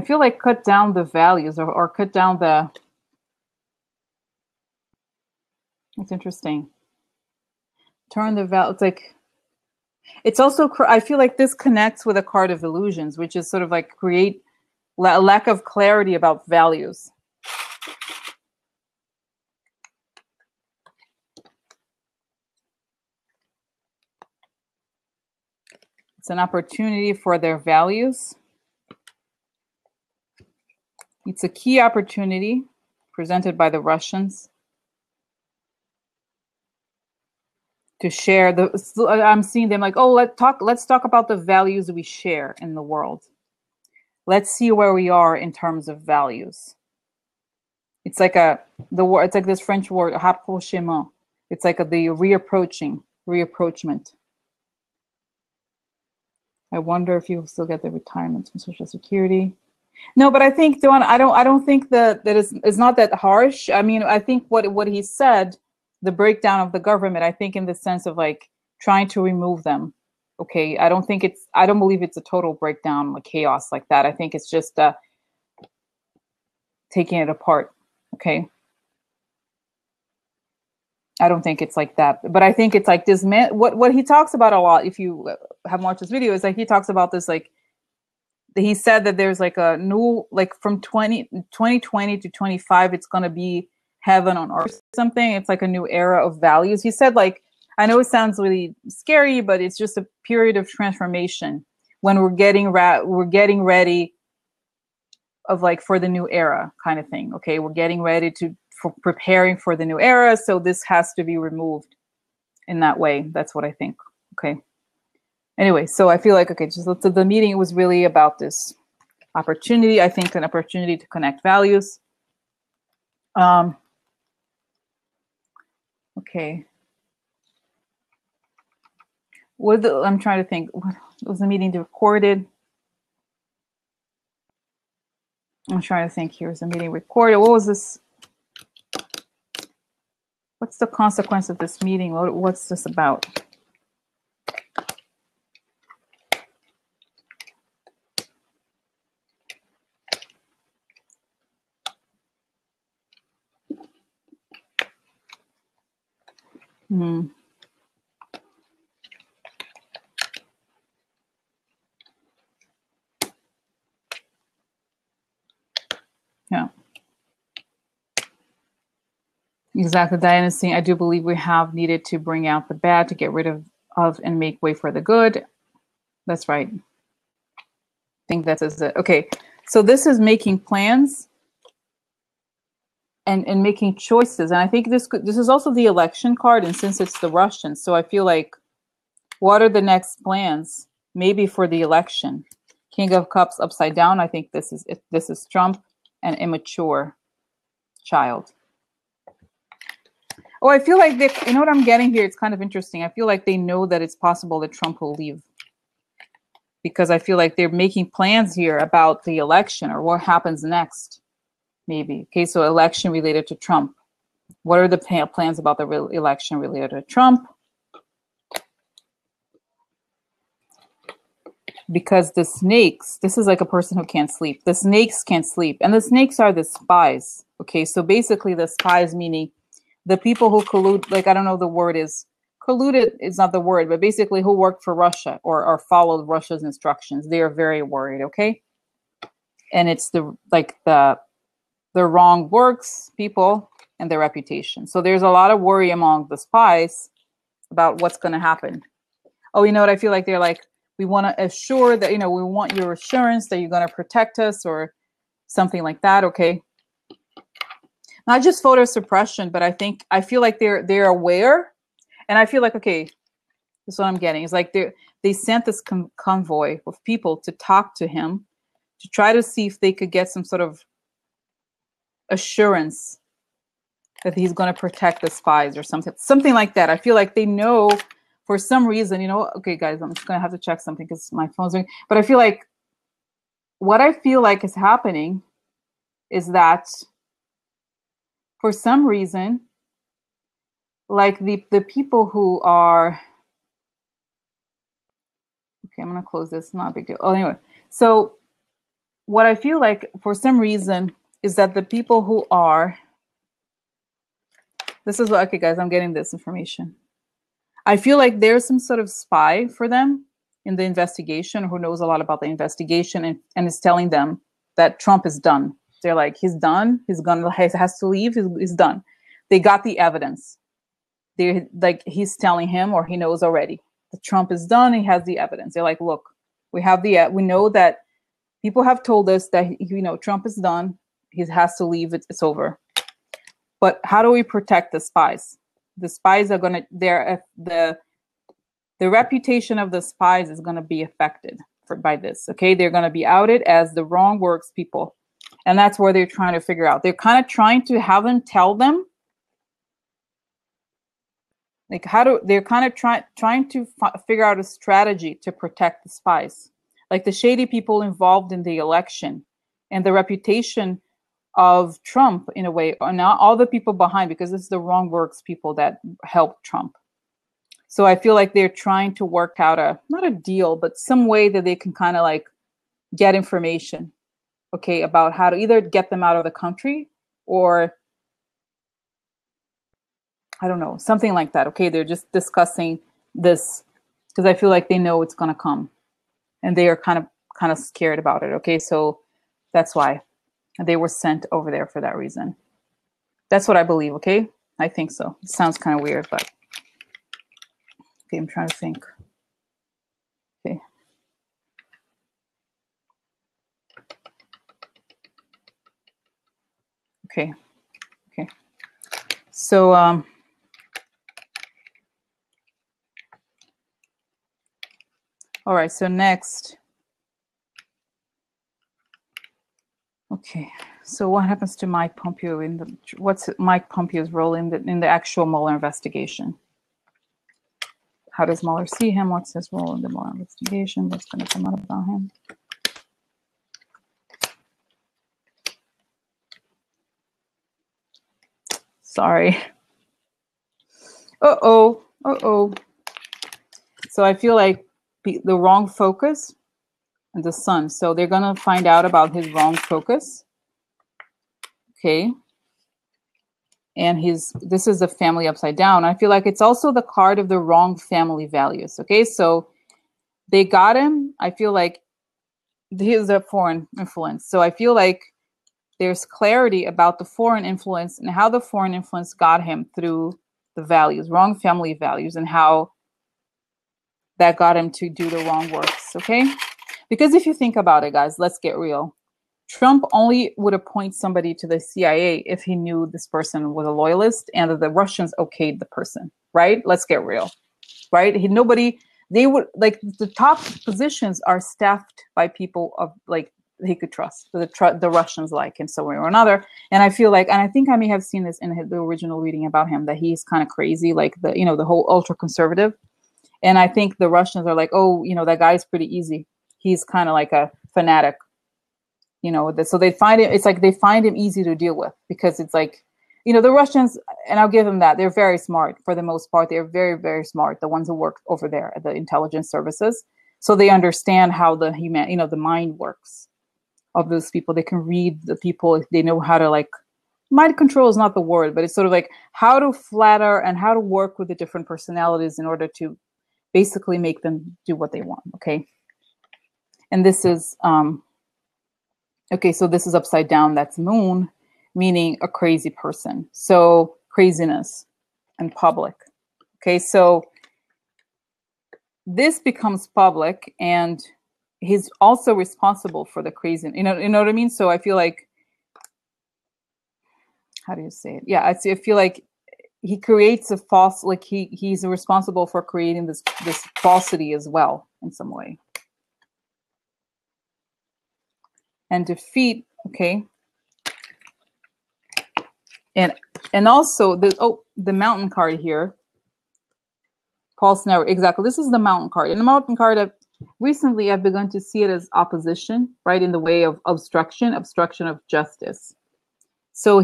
A: feel like cut down the values or cut down the, it's interesting. Turn the value, it's like, it's also, I feel like this connects with a card of illusions, which is sort of like create a lack of clarity about values. It's an opportunity for their values. It's a key opportunity presented by the Russians to share I'm seeing them like, oh, let's talk about the values we share in the world. Let's see where we are in terms of values. It's like the word. It's like this French word, rapprochement. It's like the reapproachment. I wonder if you'll still get the retirement from Social Security. No, but I think, Dawn, I don't think that it's not that harsh. I mean, I think what he said, the breakdown of the government, I think in the sense of like trying to remove them. Okay, I don't believe it's a total breakdown, like chaos like that. I think it's just taking it apart. Okay. I don't think it's like that, but I think it's like this man, what he talks about a lot, if you have watched this video, is like he talks about this, like he said that there's like a new, like from 2020 to 25, it's going to be heaven on earth or something. It's like a new era of values. He said, like, I know it sounds really scary, but it's just a period of transformation when we're getting ready of like for the new era kind of thing. Okay. We're getting ready for preparing for the new era. So this has to be removed in that way. That's what I think. Okay. Anyway, so I feel like, okay, so the meeting was really about this opportunity. I think an opportunity to connect values. Okay. I'm trying to think. Was the meeting recorded? I'm trying to think. Here's the meeting recorded. What was this? What's the consequence of this meeting? What's this about? Yeah. Exactly. Diana is saying, I do believe we have needed to bring out the bad to get rid of and make way for the good. That's right. I think that is it. Okay. So this is making plans and making choices. And I think this is also the election card. And since it's the Russians, so I feel like, what are the next plans? Maybe for the election. King of Cups upside down. I think this is Trump, an immature child. Oh, I feel like you know what I'm getting here? It's kind of interesting. I feel like they know that it's possible that Trump will leave. Because I feel like they're making plans here about the election or what happens next. Maybe. Okay, so election related to Trump. What are the plans about the election related to Trump? Because the snakes, this is like a person who can't sleep. The snakes can't sleep. And the snakes are the spies. Okay, so basically the spies, meaning the people who collude, like, I don't know the word is, colluded is not the word, but basically who worked for Russia or followed Russia's instructions. They are very worried, okay? And it's the wrong works people and their reputation. So there's a lot of worry among the spies about what's going to happen. Oh, you know what? I feel like they're like, we want to assure that, we want your assurance that you're going to protect us or something like that. Okay. Not just voter suppression, but I feel like they're aware. And I feel like, okay, this is what I'm getting. It's like they sent this convoy of people to talk to him, to try to see if they could get some sort of assurance that he's going to protect the spies or something like that. I feel like they know for some reason, okay, guys, I'm just going to have to check something because my phone's ringing. But I feel like what I feel like is happening is that for some reason, like the people who are, okay, I'm going to close this, not a big deal. Oh, anyway, so what I feel like for some reason is that the people who are, this is what, okay, guys, I'm getting this information. I feel like there's some sort of spy for them in the investigation who knows a lot about the investigation and is telling them that Trump is done. They're like, he's done. He has to leave. He's done. They got the evidence. They're like, he's telling him, or he knows already that Trump is done. He has the evidence. They're like, look, we know that people have told us that, Trump is done. He has to leave. It's over. But how do we protect the spies? The spies are the reputation of the spies is going to be affected by this. Okay. They're going to be outed as the wrong works people. And that's where they're trying to figure out. They're kind of trying to have them tell them, like, they're kind of trying to figure out a strategy to protect the spies, like the shady people involved in the election and the reputation of Trump, in a way, are not all the people behind, because this is the wrong works people that helped Trump. So I feel like they're trying to work out not a deal, but some way that they can kind of like get information, okay, about how to either get them out of the country or, I don't know, something like that. Okay, they're just discussing this because I feel like they know it's going to come and they are kind of scared about it. Okay, so that's why they were sent over there for that reason. That's what I believe. Okay, I think so. It sounds kind of weird, but okay, I'm trying to think. Okay. Okay. Okay. So, all right, so next. Okay, so what happens to Mike Pompeo what's Mike Pompeo's role in the actual Mueller investigation? How does Mueller see him? What's his role in the Mueller investigation? What's going to come out about him? Sorry. Uh-oh. Uh-oh. So I feel like the wrong focus and the sun. So they're going to find out about his wrong focus. Okay. And this is the family upside down. I feel like it's also the card of the wrong family values. Okay. So they got him. I feel like he's a foreign influence. So I feel like there's clarity about the foreign influence and how the foreign influence got him through the values, wrong family values, and how that got him to do the wrong works, okay? Because if you think about it, guys, let's get real. Trump only would appoint somebody to the CIA if he knew this person was a loyalist and that the Russians okayed the person, right? Let's get real, right? They would, like, the top positions are staffed by people of, like, he could trust, the Russians like, in some way or another. And I feel like, and I think I may have seen this in the original reading about him, that he's kind of crazy, like the whole ultra conservative. And I think the Russians are like, oh, that guy's pretty easy. He's kind of like a fanatic, so they find it, it's like they find him easy to deal with because it's like, the Russians, and I'll give them that, they're very smart for the most part. They're very, very smart. The ones who work over there at the intelligence services. So they understand how the the mind works of those people. They can read the people. They know how to, like, mind control is not the word, but it's sort of like how to flatter and how to work with the different personalities in order to basically make them do what they want. Okay. And this is, okay, so this is upside down. That's moon, meaning a crazy person. So craziness and public. Okay, so this becomes public, and he's also responsible for the crazy. You know what I mean? So I feel like, how do you say it? Yeah, I feel like he creates a false, like he's responsible for creating this falsity as well in some way. And defeat, okay. And also the mountain card here. False narrative, exactly. This is the mountain card. And the mountain card, recently I've begun to see it as opposition, right, in the way of obstruction of justice. So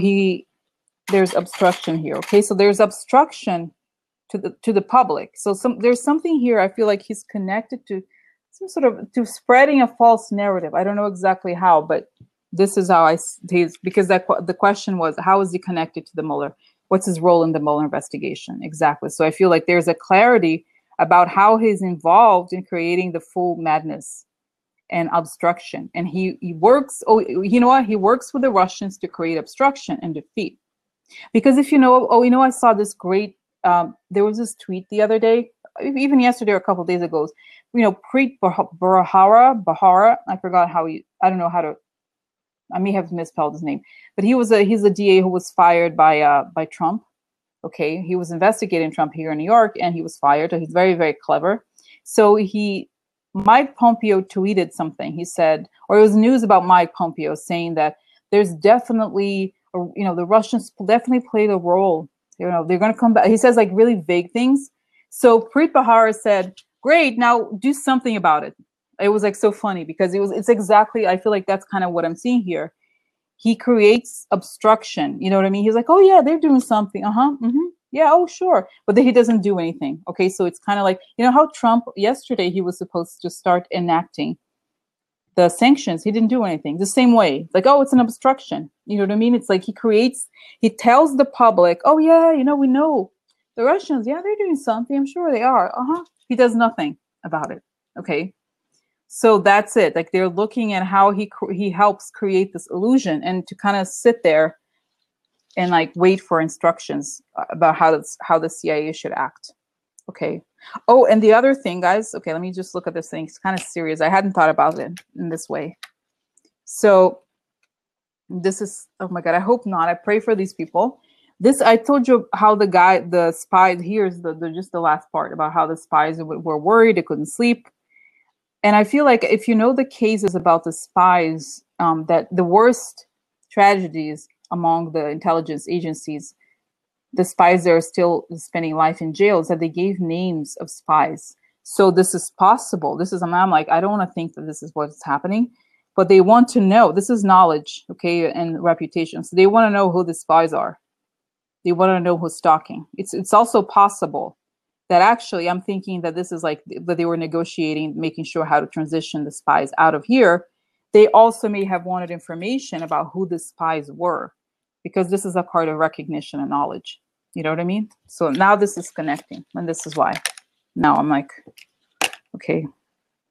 A: there's obstruction here. Okay, so there's obstruction to the public. So there's something here. I feel like he's connected to some sort of to spreading a false narrative. I don't know exactly how, but this is how because the question was, how is he connected to the Mueller? What's his role in the Mueller investigation? Exactly. So I feel like there's a clarity about how he's involved in creating the full madness and obstruction. And he works, you know what? He works with the Russians to create obstruction and defeat. Because if I saw this great, there was this tweet the other day, even yesterday or a couple of days ago, Preet Bharara, I forgot I don't know how to, I may have misspelled his name, but he's a DA who was fired by Trump. Okay, he was investigating Trump here in New York, and he was fired. So he's very, very clever. So Mike Pompeo tweeted something. He said, or it was news about Mike Pompeo saying that there's definitely, the Russians definitely played a role. They're going to come back. He says like really vague things. So Preet Bharara said, great, now do something about it. It was like so funny because it's exactly, I feel like that's kind of what I'm seeing here. He creates obstruction. You know what I mean? He's like, oh yeah, they're doing something. Yeah, oh sure. But then he doesn't do anything. Okay, so it's kind of like, how Trump yesterday, he was supposed to start enacting the sanctions. He didn't do anything. The same way, like, oh, it's an obstruction. You know what I mean? It's like he tells the public, oh yeah, we know the Russians, yeah, they're doing something. I'm sure they are. He does nothing about it. Okay. So that's it. Like they're looking at how he helps create this illusion, and to kind of sit there and like wait for instructions about how the CIA should act. Okay. Oh, and the other thing, guys. Okay, let me just look at this thing. It's kind of serious. I hadn't thought about it in this way. So this is, oh my God, I hope not. I pray for these people. I told you how the spies, here's just the last part about how the spies were worried, they couldn't sleep. And I feel like if you know the cases about the spies, that the worst tragedies among the intelligence agencies, the spies that are still spending life in jails, that they gave names of spies. So this is possible. I'm like, I don't want to think that this is what's happening, but they want to know. This is knowledge, okay, and reputation. So they want to know who the spies are. They want to know who's stalking. It's also possible that actually I'm thinking that this is like that they were negotiating, making sure how to transition the spies out of here. They also may have wanted information about who the spies were, because this is a part of recognition and knowledge. You know what I mean? So now this is connecting, and this is why. Now I'm like, okay,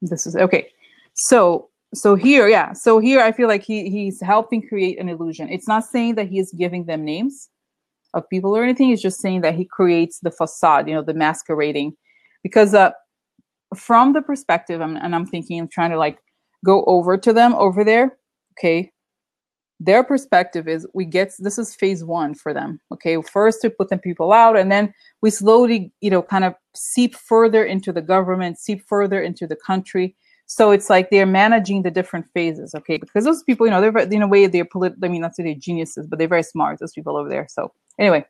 A: this is okay. So here, yeah. So here I feel like he's helping create an illusion. It's not saying that he is giving them names of people or anything. It's just saying that he creates the facade, the masquerading, because from the perspective, I'm thinking, I'm trying to like go over to them over there. Okay. Their perspective is this is phase one for them. Okay. First to put them people out, and then we slowly, kind of seep further into the government, seep further into the country. So it's like they're managing the different phases. Okay. Because those people, they're, in a way, they're I mean, not to say they're geniuses, but they're very smart, those people over there. So anyway,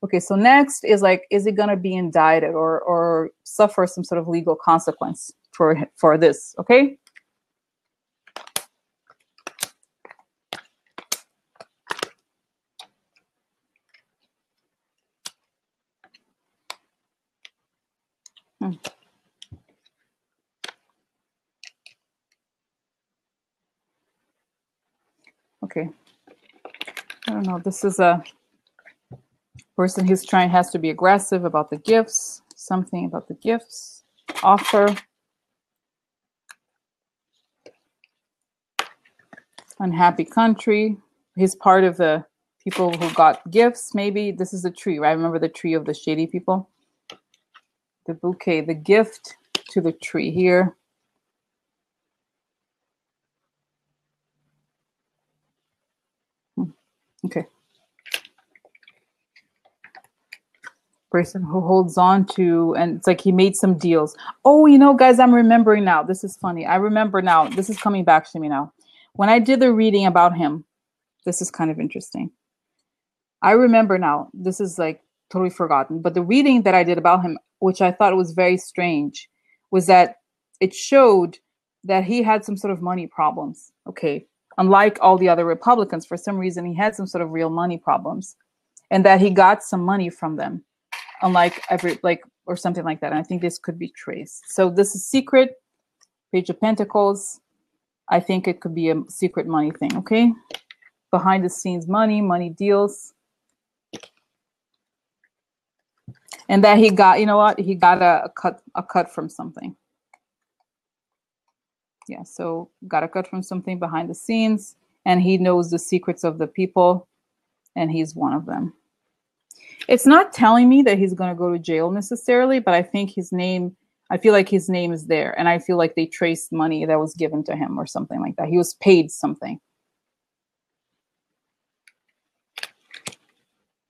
A: okay, so next is like, is it going to be indicted or suffer some sort of legal consequence for this? Okay. Okay. I don't know. This is a person who's has to be aggressive about the gifts, something about the gifts, offer, unhappy country. He's part of the people who got gifts. Maybe this is the tree, right? Remember the tree of the shady people? The bouquet, the gift to the tree here. Okay. Person who holds on to, and it's like he made some deals. Oh, guys, I'm remembering now. This is funny. I remember now. This is coming back to me now. When I did the reading about him, this is kind of interesting. I remember now. This is like totally forgotten. But the reading that I did about him, which I thought was very strange, was that it showed that he had some sort of money problems. Okay. Unlike all the other Republicans, for some reason, he had some sort of real money problems, and that he got some money from them. Unlike or something like that. And I think this could be traced. So this is secret, Page of Pentacles. I think it could be a secret money thing. Okay. Behind the scenes money deals. And that he got, he got a cut from something. Yeah. So got a cut from something behind the scenes, and he knows the secrets of the people, and he's one of them. It's not telling me that he's going to go to jail necessarily, but I think I feel like his name is there. And I feel like they traced money that was given to him or something like that. He was paid something.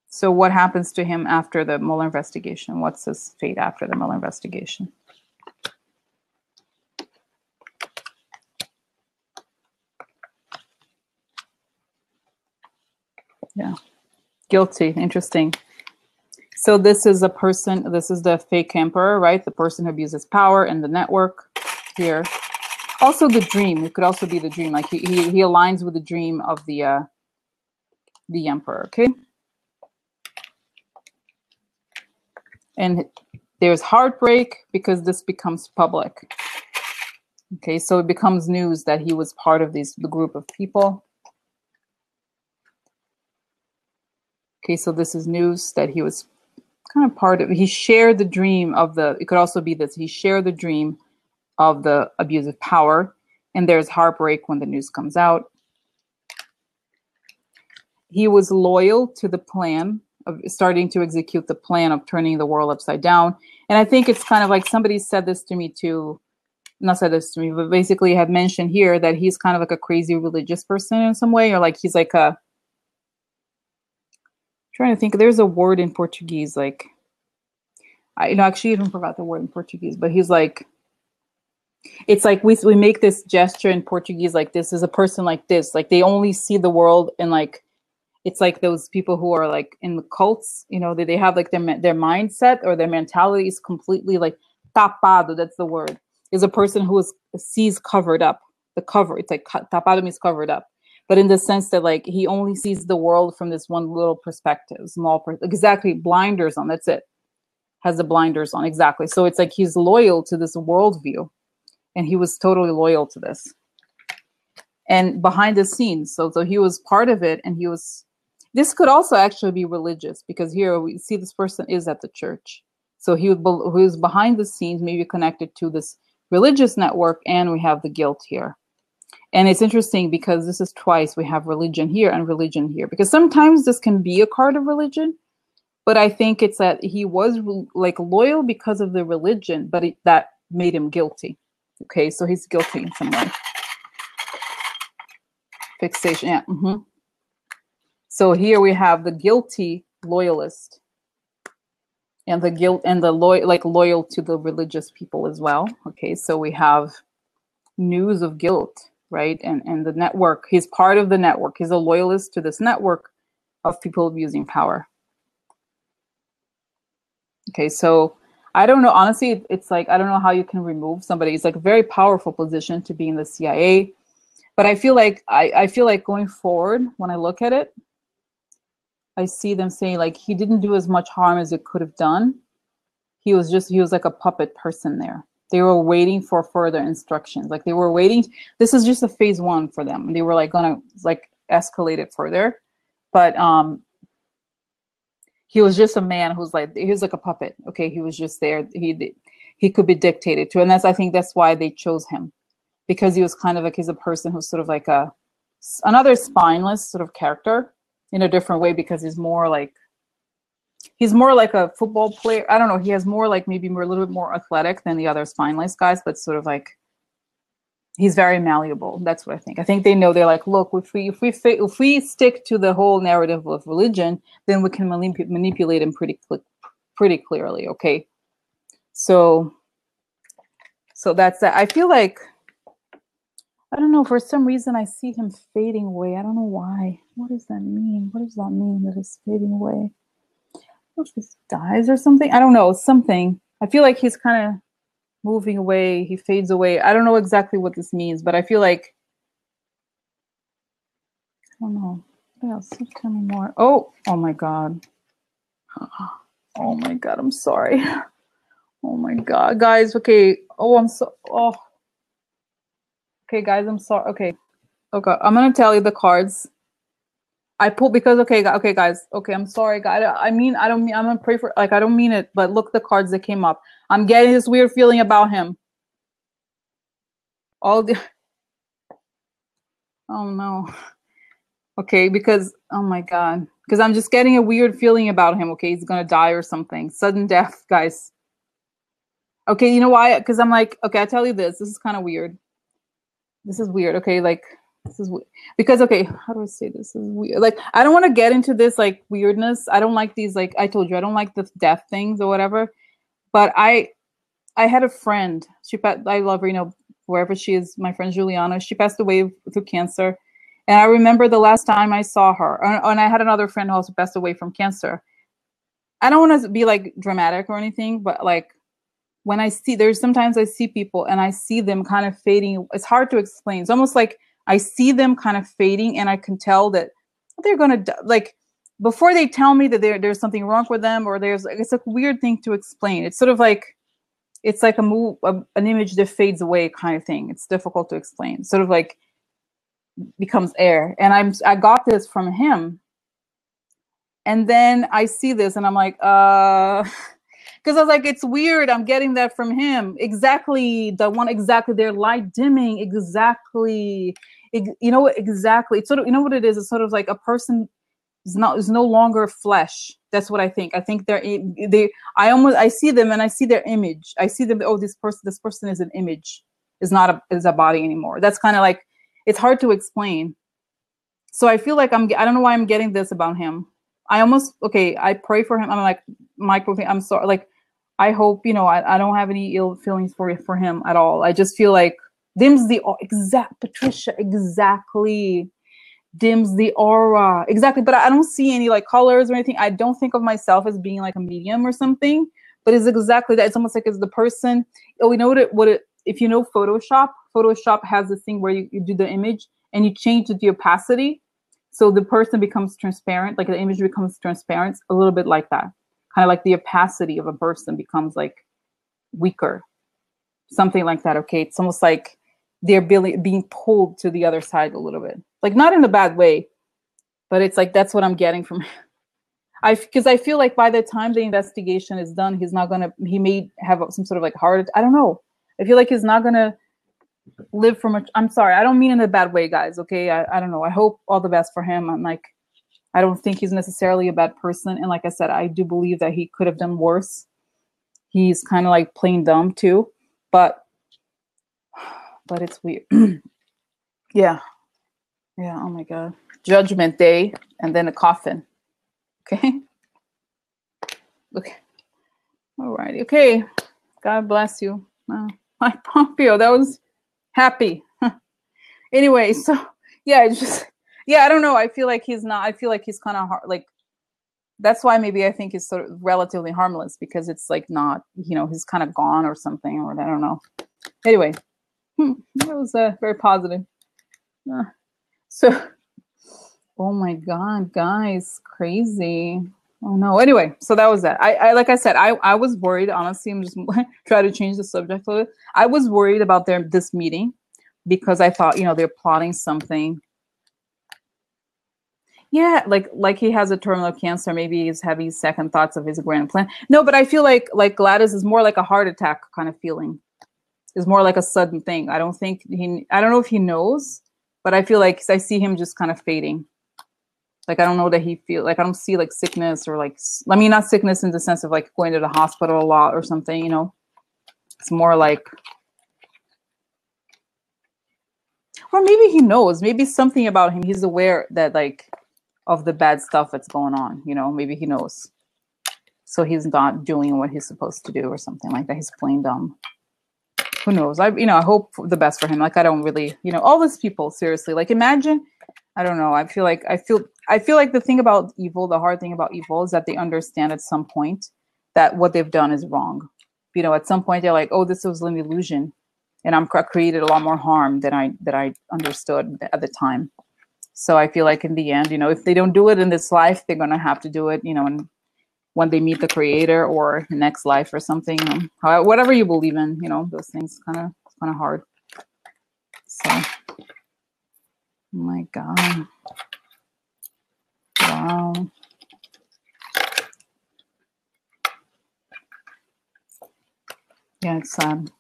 A: So what happens to him after the Mueller investigation? What's his fate after the Mueller investigation? Yeah. Guilty. Interesting. So this is a person, this is the fake emperor, right? The person who abuses power in the network here. Also the dream. It could also be the dream. Like he aligns with the dream of the emperor, okay? And there's heartbreak because this becomes public. Okay, so it becomes news that he was part of the group of people. Okay, so this is news that he was kind of part of, he shared the dream of the, it could also be this, he shared the dream of the abuse of power, and there's heartbreak when the news comes out. He was loyal to the plan of starting to execute the plan of turning the world upside down. And I think it's kind of like somebody said this to me too, not said this to me, but basically had mentioned here that he's kind of like a crazy religious person in some way, or like he's like a, trying to think, there's a word in Portuguese, like, I actually even forgot the word in Portuguese, but he's like, it's like we make this gesture in Portuguese, like this is a person like this, like they only see the world in like, it's like those people who are like in the cults, they have like their mindset or their mentality is completely like tapado, that's the word, is a person who sees covered up, the cover, it's like tapado means covered up. But in the sense that like he only sees the world from this one little perspective, exactly, blinders on, that's it. Has the blinders on, exactly. So it's like he's loyal to this worldview, and he was totally loyal to this. And behind the scenes, so he was part of it, and this could also actually be religious, because here we see this person is at the church. So he was behind the scenes, maybe connected to this religious network, and we have the guilt here. And it's interesting because this is twice we have religion here and religion here, because sometimes this can be a card of religion, but I think it's that he was like loyal because of the religion, but that made him guilty. Okay, so he's guilty in some way. Fixation, yeah. Mm-hmm. So here we have the guilty loyalist, and the guilt and the loyal to the religious people as well. Okay, so we have news of guilt, right? And the network, he's part of the network. He's a loyalist to this network of people abusing power. Okay, so I don't know, honestly, it's like, I don't know how you can remove somebody. It's like a very powerful position to be in the CIA. But I feel like, I feel like going forward, when I look at it, I see them saying like, he didn't do as much harm as it could have done. He was like a puppet person there. They were waiting for further instructions. Like they were waiting. This is just a phase one for them. They were like gonna like escalate it further. But he was just a man he was like a puppet. Okay, he was just there. He could be dictated to, and I think that's why they chose him, because he was kind of like, he's a person who's sort of like another spineless sort of character in a different way, because he's more like a football player. I don't know. He has more like maybe a little bit more athletic than the other spineless guys, but sort of like he's very malleable. That's what I think. I think they know, they're like, look, if we stick to the whole narrative of religion, then we can manipulate him pretty clearly. Okay, so that's that. I feel like, I don't know, for some reason I see him fading away. I don't know why. What does that mean? What does that mean that it's fading away? I don't know if this dies or something. I don't know, something. I feel like he's kind of moving away. He fades away. I don't know exactly what this means, but I feel like, I don't know. What else? Tell me more. Oh my God. Oh my God, I'm sorry. Oh my God, guys. Okay. Okay, guys, I'm sorry. Okay, I'm gonna tell you the cards I pulled, because okay, guys. Okay, I'm sorry, guys. I don't mean. I'm gonna pray for. Like, I don't mean it, but look, the cards that came up. I'm getting this weird feeling about him. Oh no. Okay, because oh my God, because I'm just getting a weird feeling about him. Okay, he's gonna die or something. Sudden death, guys. Okay, you know why? Because I'm like, okay, I tell you this. This is kind of weird. This is weird. Okay, like. This is weird. Because, okay, how do I say this? This is weird. Like, I don't want to get into this, like, weirdness. I don't like these, like, I told you, I don't like the death things or whatever. But I had a friend. I love her, wherever she is. My friend Juliana. She passed away through cancer. And I remember the last time I saw her, and I had another friend who also passed away from cancer. I don't want to be like dramatic or anything, but like when I see, there's sometimes I see people and I see them kind of fading. It's hard to explain. It's almost like I see them kind of fading and I can tell that they're going to, like, before they tell me that there's something wrong with them, or it's a weird thing to explain. It's sort of like, it's like an image that fades away kind of thing. It's difficult to explain. Sort of like becomes air. And I got this from him. And then I see this and I'm like, because I was like, it's weird. I'm getting that from him. Exactly. Their light dimming. Exactly. You know what? Exactly. It's sort of, you know what it is? It's sort of like a person is no longer flesh. That's what I think. I think I see them and I see their image. I see them. Oh, this person is an image, is not a body anymore. That's kind of like, it's hard to explain. So I feel like I don't know why I'm getting this about him. I pray for him. I'm like, Mike Pompeo, I'm sorry. Like, I hope, I don't have any ill feelings for him at all. I just feel like dims the Patricia, exactly. Dims the aura. Exactly. But I don't see any like colors or anything. I don't think of myself as being like a medium or something, but it's exactly that. It's almost like it's the person. Oh, we know if you know Photoshop has this thing where you do the image and you change the opacity. So the person becomes transparent, like the image becomes transparent, a little bit like that. Kind of like the opacity of a person becomes like weaker. Something like that, okay? It's almost like they're being pulled to the other side a little bit. Like not in a bad way, but it's like that's what I'm getting from him. Because I feel like by the time the investigation is done, he may have some sort of like heart. I don't know. I feel like he's not gonna live for much. I'm sorry. I don't mean in a bad way, guys. Okay. I don't know. I hope all the best for him. I'm like, I don't think he's necessarily a bad person. And like I said, I do believe that he could have done worse. He's kind of like plain dumb too, but it's weird. Yeah. Yeah. Oh my God. Judgment Day and then a coffin. Okay. Okay. All righty. Okay. God bless you. Mike Pompeo. That was happy. Anyway, so yeah, I don't know. I feel like he's kind of hard. Like, that's why maybe I think he's sort of relatively harmless, because it's like not, he's kind of gone or something, or I don't know. Anyway, that was very positive. So, oh my God, guys, crazy. Oh no. Anyway, so that was that. I like I said, I was worried, honestly. I'm just trying to change the subject a little bit. I was worried about this meeting, because I thought, they're plotting something. Yeah, like he has a terminal cancer. Maybe he's having second thoughts of his grand plan. No, but I feel like Gladys is more like a heart attack kind of feeling. It's more like a sudden thing. I don't know if he knows, but I feel like I see him just kind of fading. Like, I don't know that he I don't see like sickness or like, I mean, not sickness in the sense of like going to the hospital a lot or something, It's more like, or maybe he knows, maybe something about him. He's aware that like of the bad stuff that's going on, maybe he knows. So he's not doing what he's supposed to do or something like that. He's playing dumb. Who knows? I hope the best for him. Like, I don't really, all these people, seriously, like, imagine, I don't know. I feel like the thing about evil, the hard thing about evil is that they understand at some point that what they've done is wrong. At some point they're like, oh, this was an illusion, and I created a lot more harm than I understood at the time. So I feel like in the end, if they don't do it in this life, they're gonna have to do it, and when they meet the creator or next life or something, whatever you believe in, those things kind of hard. So, oh my God. Wow. Yeah, it's sad.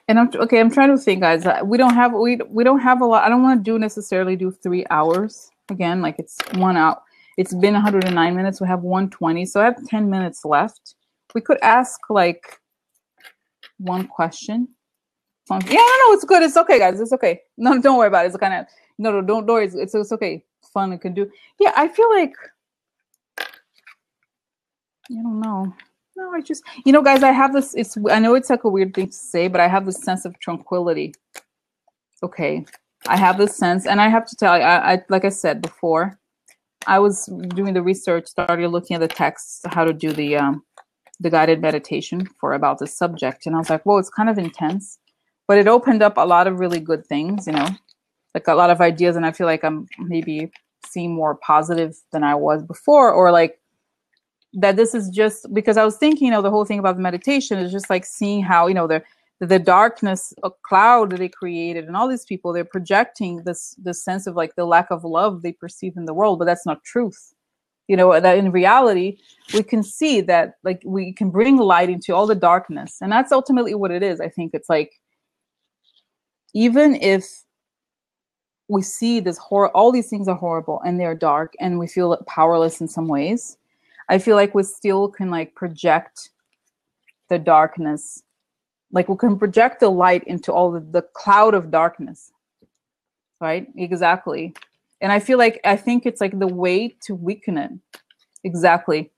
A: And I'm trying to think, guys. We don't have a lot. I don't want to necessarily do 3 hours again. Like, it's 1 hour. It's been 109 minutes. We have 120, so I have 10 minutes left. We could ask like one question. Yeah, no, it's good. It's okay, guys. It's okay. No, don't worry about it. It's kind of don't worry. It's okay. It's fun. It can do. Yeah, I feel like, I don't know. No, I just, guys, I have this. I know it's like a weird thing to say, but I have this sense of tranquility. okay, I have this sense, and I have to tell you, I like I said before, I was doing the research, started looking at the texts, how to do the guided meditation for about this subject, and I was like, whoa, it's kind of intense, but it opened up a lot of really good things, you know, like a lot of ideas, and I feel like I'm maybe seem more positive than I was before, or like that this is just because I was thinking, you know, the whole thing about the meditation is just like seeing how, you know, the darkness, a cloud that they created, and all these people, they're projecting this sense of like the lack of love they perceive in the world, but that's not truth. You know, that in reality, we can see that like we can bring light into all the darkness, and that's ultimately what it is. I think it's like, even if we see this horror, all these things are horrible and they're dark, and we feel powerless in some ways, I feel like we still can like project the darkness. Like we can project the light into all the cloud of darkness, right? Exactly. And I think it's like the way to weaken it. Exactly.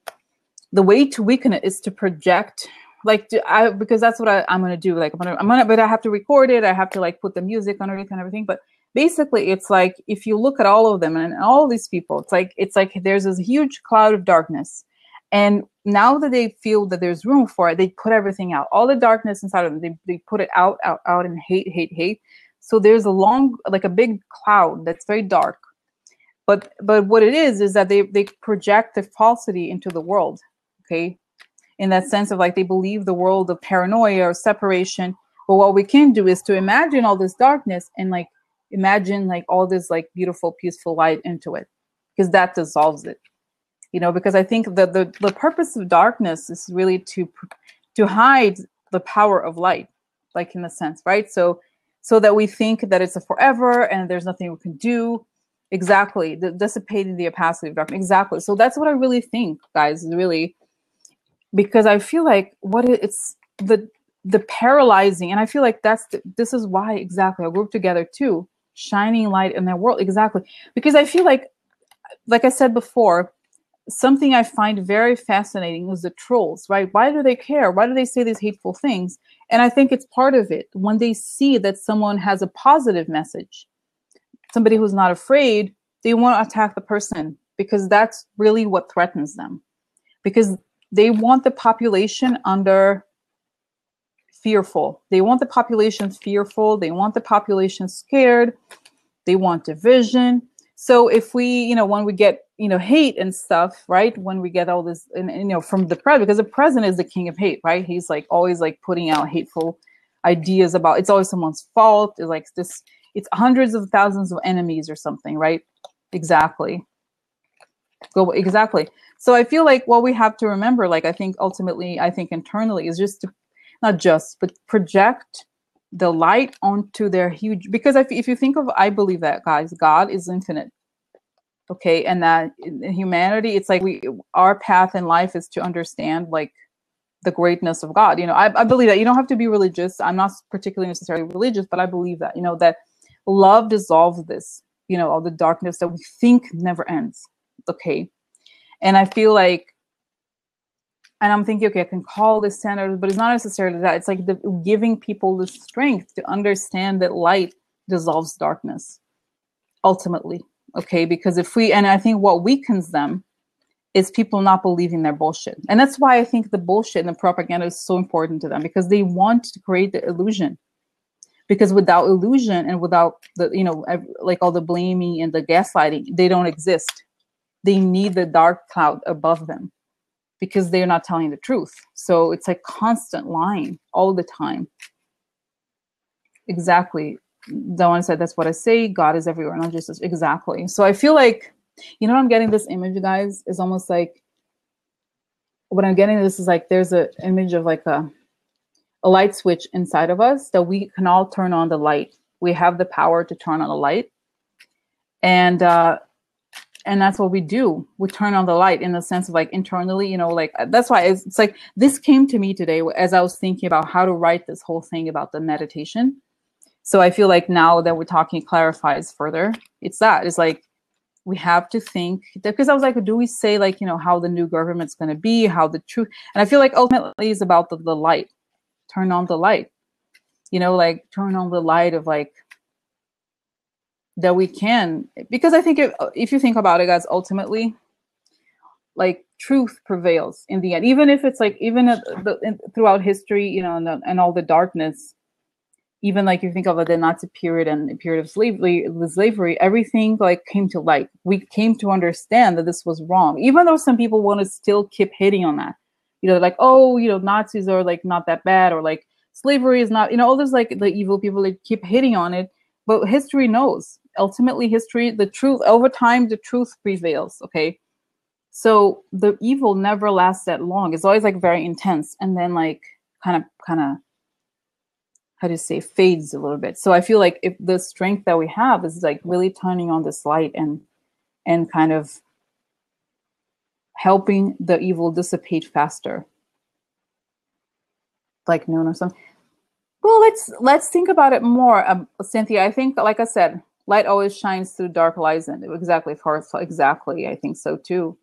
A: The way to weaken it is to project, like, because that's what I'm going to do. Like but I have to record it. I have to like put the music underneath and everything. But basically it's like, if you look at all of them and all these people, it's like there's this huge cloud of darkness. And now that they feel that there's room for it, they put everything out, all the darkness inside of them. They put it out and hate. So there's like a big cloud that's very dark. But what it is that they project the falsity into the world. Okay. In that sense of like, they believe the world of paranoia or separation. But what we can do is to imagine all this darkness and like imagine like all this like beautiful, peaceful light into it, because that dissolves it. You know, because I think that the purpose of darkness is really to hide the power of light, like in a sense, right? So that we think that it's a forever and there's nothing we can do. Exactly. Dissipating the opacity of darkness. Exactly. So that's what I really think, guys, is really, because I feel like it's the paralyzing, and I feel like this is why exactly I group together too, shining light in their world. Exactly. Because I feel like I said before, something I find very fascinating is the trolls, right? Why do they care? Why do they say these hateful things? And I think it's part of it. When they see that someone has a positive message, somebody who's not afraid, they want to attack the person, because that's really what threatens them. Because they want the population under fearful. They want the population fearful. They want the population scared. They want division. So if we, you know, when we get, you know, hate and stuff, right? When we get all this, and you know, from the president, because the president is the king of hate, right? He's like always like putting out hateful ideas about, it's always someone's fault. It's like this, it's hundreds of thousands of enemies or something, right? Exactly. Exactly. So I feel like what we have to remember, like I think ultimately, I think internally, is just to not just, but project the light onto their huge, because if you think of, I believe that, guys, God is infinite. Okay. And that in humanity, it's like our path in life is to understand like the greatness of God. You know, I believe that you don't have to be religious. I'm not particularly necessarily religious, but I believe that, you know, that love dissolves this, you know, all the darkness that we think never ends. Okay. And I feel like, and I'm thinking, okay, I can call this standard, but it's not necessarily that. It's like giving people the strength to understand that light dissolves darkness ultimately. Okay. Because and I think what weakens them is people not believing their bullshit. And that's why I think the bullshit and the propaganda is so important to them, because they want to create the illusion. Because without illusion and without the, you know, like all the blaming and the gaslighting, they don't exist. They need the dark cloud above them, because they're not telling the truth. So it's like constant lying all the time. Exactly. The one said, that's what I say. God is everywhere, not just exactly. So I feel like, you know, I'm getting this image, guys, is almost like, what I'm getting this is like, there's an image of like a light switch inside of us that we can all turn on the light. We have the power to turn on the light. And that's what we do. We turn on the light in the sense of like internally, you know, like that's why it's like, this came to me today as I was thinking about how to write this whole thing about the meditation. So I feel like now that we're talking clarifies further. It's like, we have to think, because I was like, do we say like, you know, how the new government's going to be, how the truth, and I feel like ultimately it's about the light. Turn on the light, you know, like turn on the light of like that we can, because I think if you think about it, guys, ultimately, like truth prevails in the end, even if it's like, even throughout history, you know, and all the darkness, even like you think of the Nazi period and the period of slavery, everything like came to light. We came to understand that this was wrong, even though some people want to still keep hitting on that. You know, like, oh, you know, Nazis are like not that bad, or like slavery is not, you know, all those like the evil people that keep hitting on it. But history knows, ultimately history, the truth, over time, the truth prevails, okay? So the evil never lasts that long. It's always like very intense, and then like kind of, how do you say, fades a little bit. So I feel like if the strength that we have is like really turning on this light and kind of helping the evil dissipate faster, like noon or something. Well, let's think about it more, Cynthia. I think, like I said, light always shines through dark lies, and exactly, exactly. I think so too.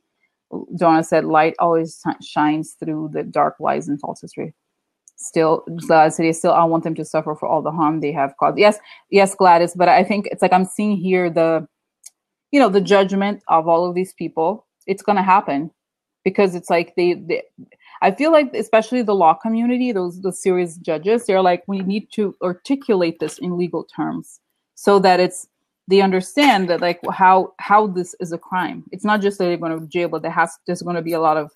A: Donna said, light always shines through the dark lies and false history. Still, still, I want them to suffer for all the harm they have caused. Yes, Gladys. But I think it's like I'm seeing here the, you know, the judgment of all of these people. It's going to happen because it's like they I feel like, especially the law community, the serious judges, they're like, we need to articulate this in legal terms so that they understand that like how this is a crime. It's not just that they're going to jail, but there's going to be a lot of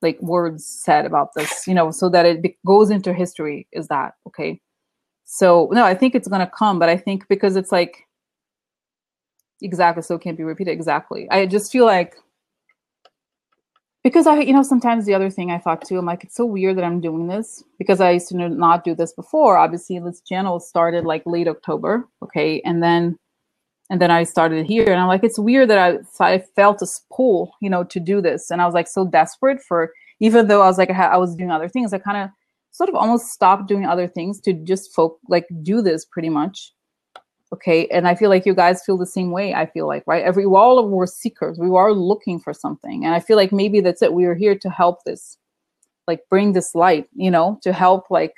A: like words said about this, you know, so that it goes into history. Is that okay? So no, I think it's going to come, but I think because it's like, exactly, so it can't be repeated. Exactly. I just feel like, because I, you know, sometimes the other thing I thought too, I'm like, it's so weird that I'm doing this, because I used to not do this before. Obviously this channel started like late October. Okay. And then I started here, and I'm like, it's weird that I felt a pull, you know, to do this. And I was like so desperate for, even though I was like, I was doing other things, I kind of sort of almost stopped doing other things to just like do this pretty much. Okay. And I feel like you guys feel the same way. I feel like, right. We all were seekers. We were looking for something. And I feel like maybe that's it. We are here to help this, like bring this light, you know, to help like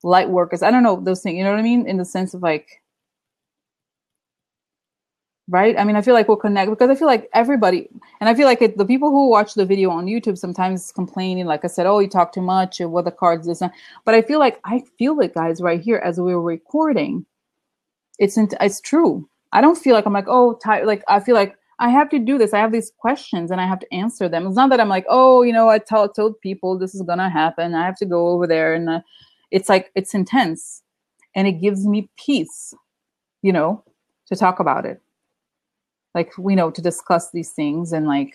A: light workers. I don't know those things, you know what I mean? In the sense of like, right? I mean, I feel like we'll connect, because I feel like everybody, and I feel like the people who watch the video on YouTube sometimes complaining, like I said, oh, you talk too much, or what the cards, this and that. But I feel it, guys, right here as we were recording. It's true. I don't feel like I'm like, oh, like I feel like I have to do this. I have these questions and I have to answer them. It's not that I'm like, oh, you know, I told people this is gonna happen, I have to go over there, and it's like, it's intense, and it gives me peace, you know, to talk about it. Like, we know, to discuss these things and like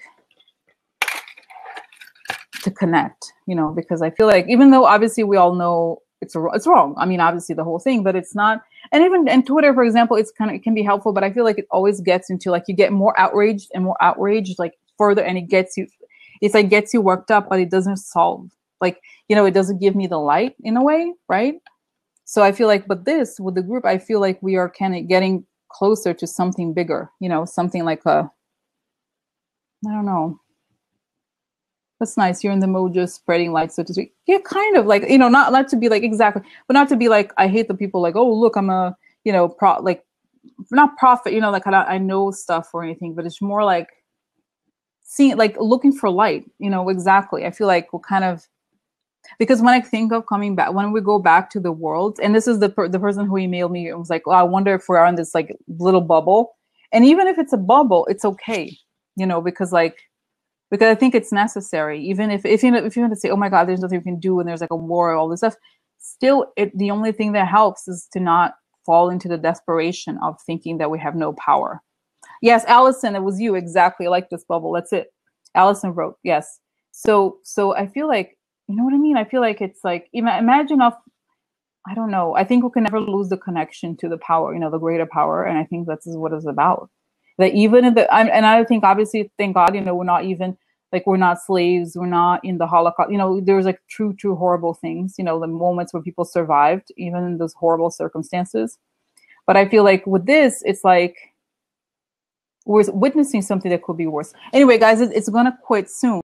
A: to connect, you know, because I feel like, even though obviously we all know it's wrong. I mean, obviously the whole thing, but it's not. And even in Twitter, for example, it can be helpful, but I feel like it always gets into like, you get more outraged and more outraged, like further, and it's like gets you worked up, but it doesn't solve, like, you know, it doesn't give me the light in a way, right? So I feel like, but this with the group, I feel like we are kind of getting closer to something bigger, you know, something like I don't know. That's nice. You're in the mode just spreading light, so to speak. Yeah, kind of like, you know, not to be like exactly, but not to be like, I hate the people like, oh, look, I'm a, you know, like not prophet, you know, like I know stuff or anything, but it's more like seeing, like looking for light, you know, exactly. I feel like we'll kind of, because when I think of coming back, when we go back to the world, and this is the person who emailed me and was like, oh, I wonder if we're in this like little bubble. And even if it's a bubble, it's okay, you know, because I think it's necessary. Even if you want to say, oh my God, there's nothing we can do, and there's like a war, all this stuff, still, the only thing that helps is to not fall into the desperation of thinking that we have no power. Yes, Allison, it was you, exactly, like this bubble. That's it. Allison wrote, yes. So I feel like, you know what I mean? I feel like it's like, imagine I don't know. I think we can never lose the connection to the power, you know, the greater power. And I think that's what it's about. That even in and I think, obviously, thank God, you know, we're not even, like, we're not slaves. We're not in the Holocaust. You know, there's like true horrible things, you know, the moments where people survived, even in those horrible circumstances. But I feel like with this, it's like we're witnessing something that could be worse. Anyway, guys, it's going to quit soon.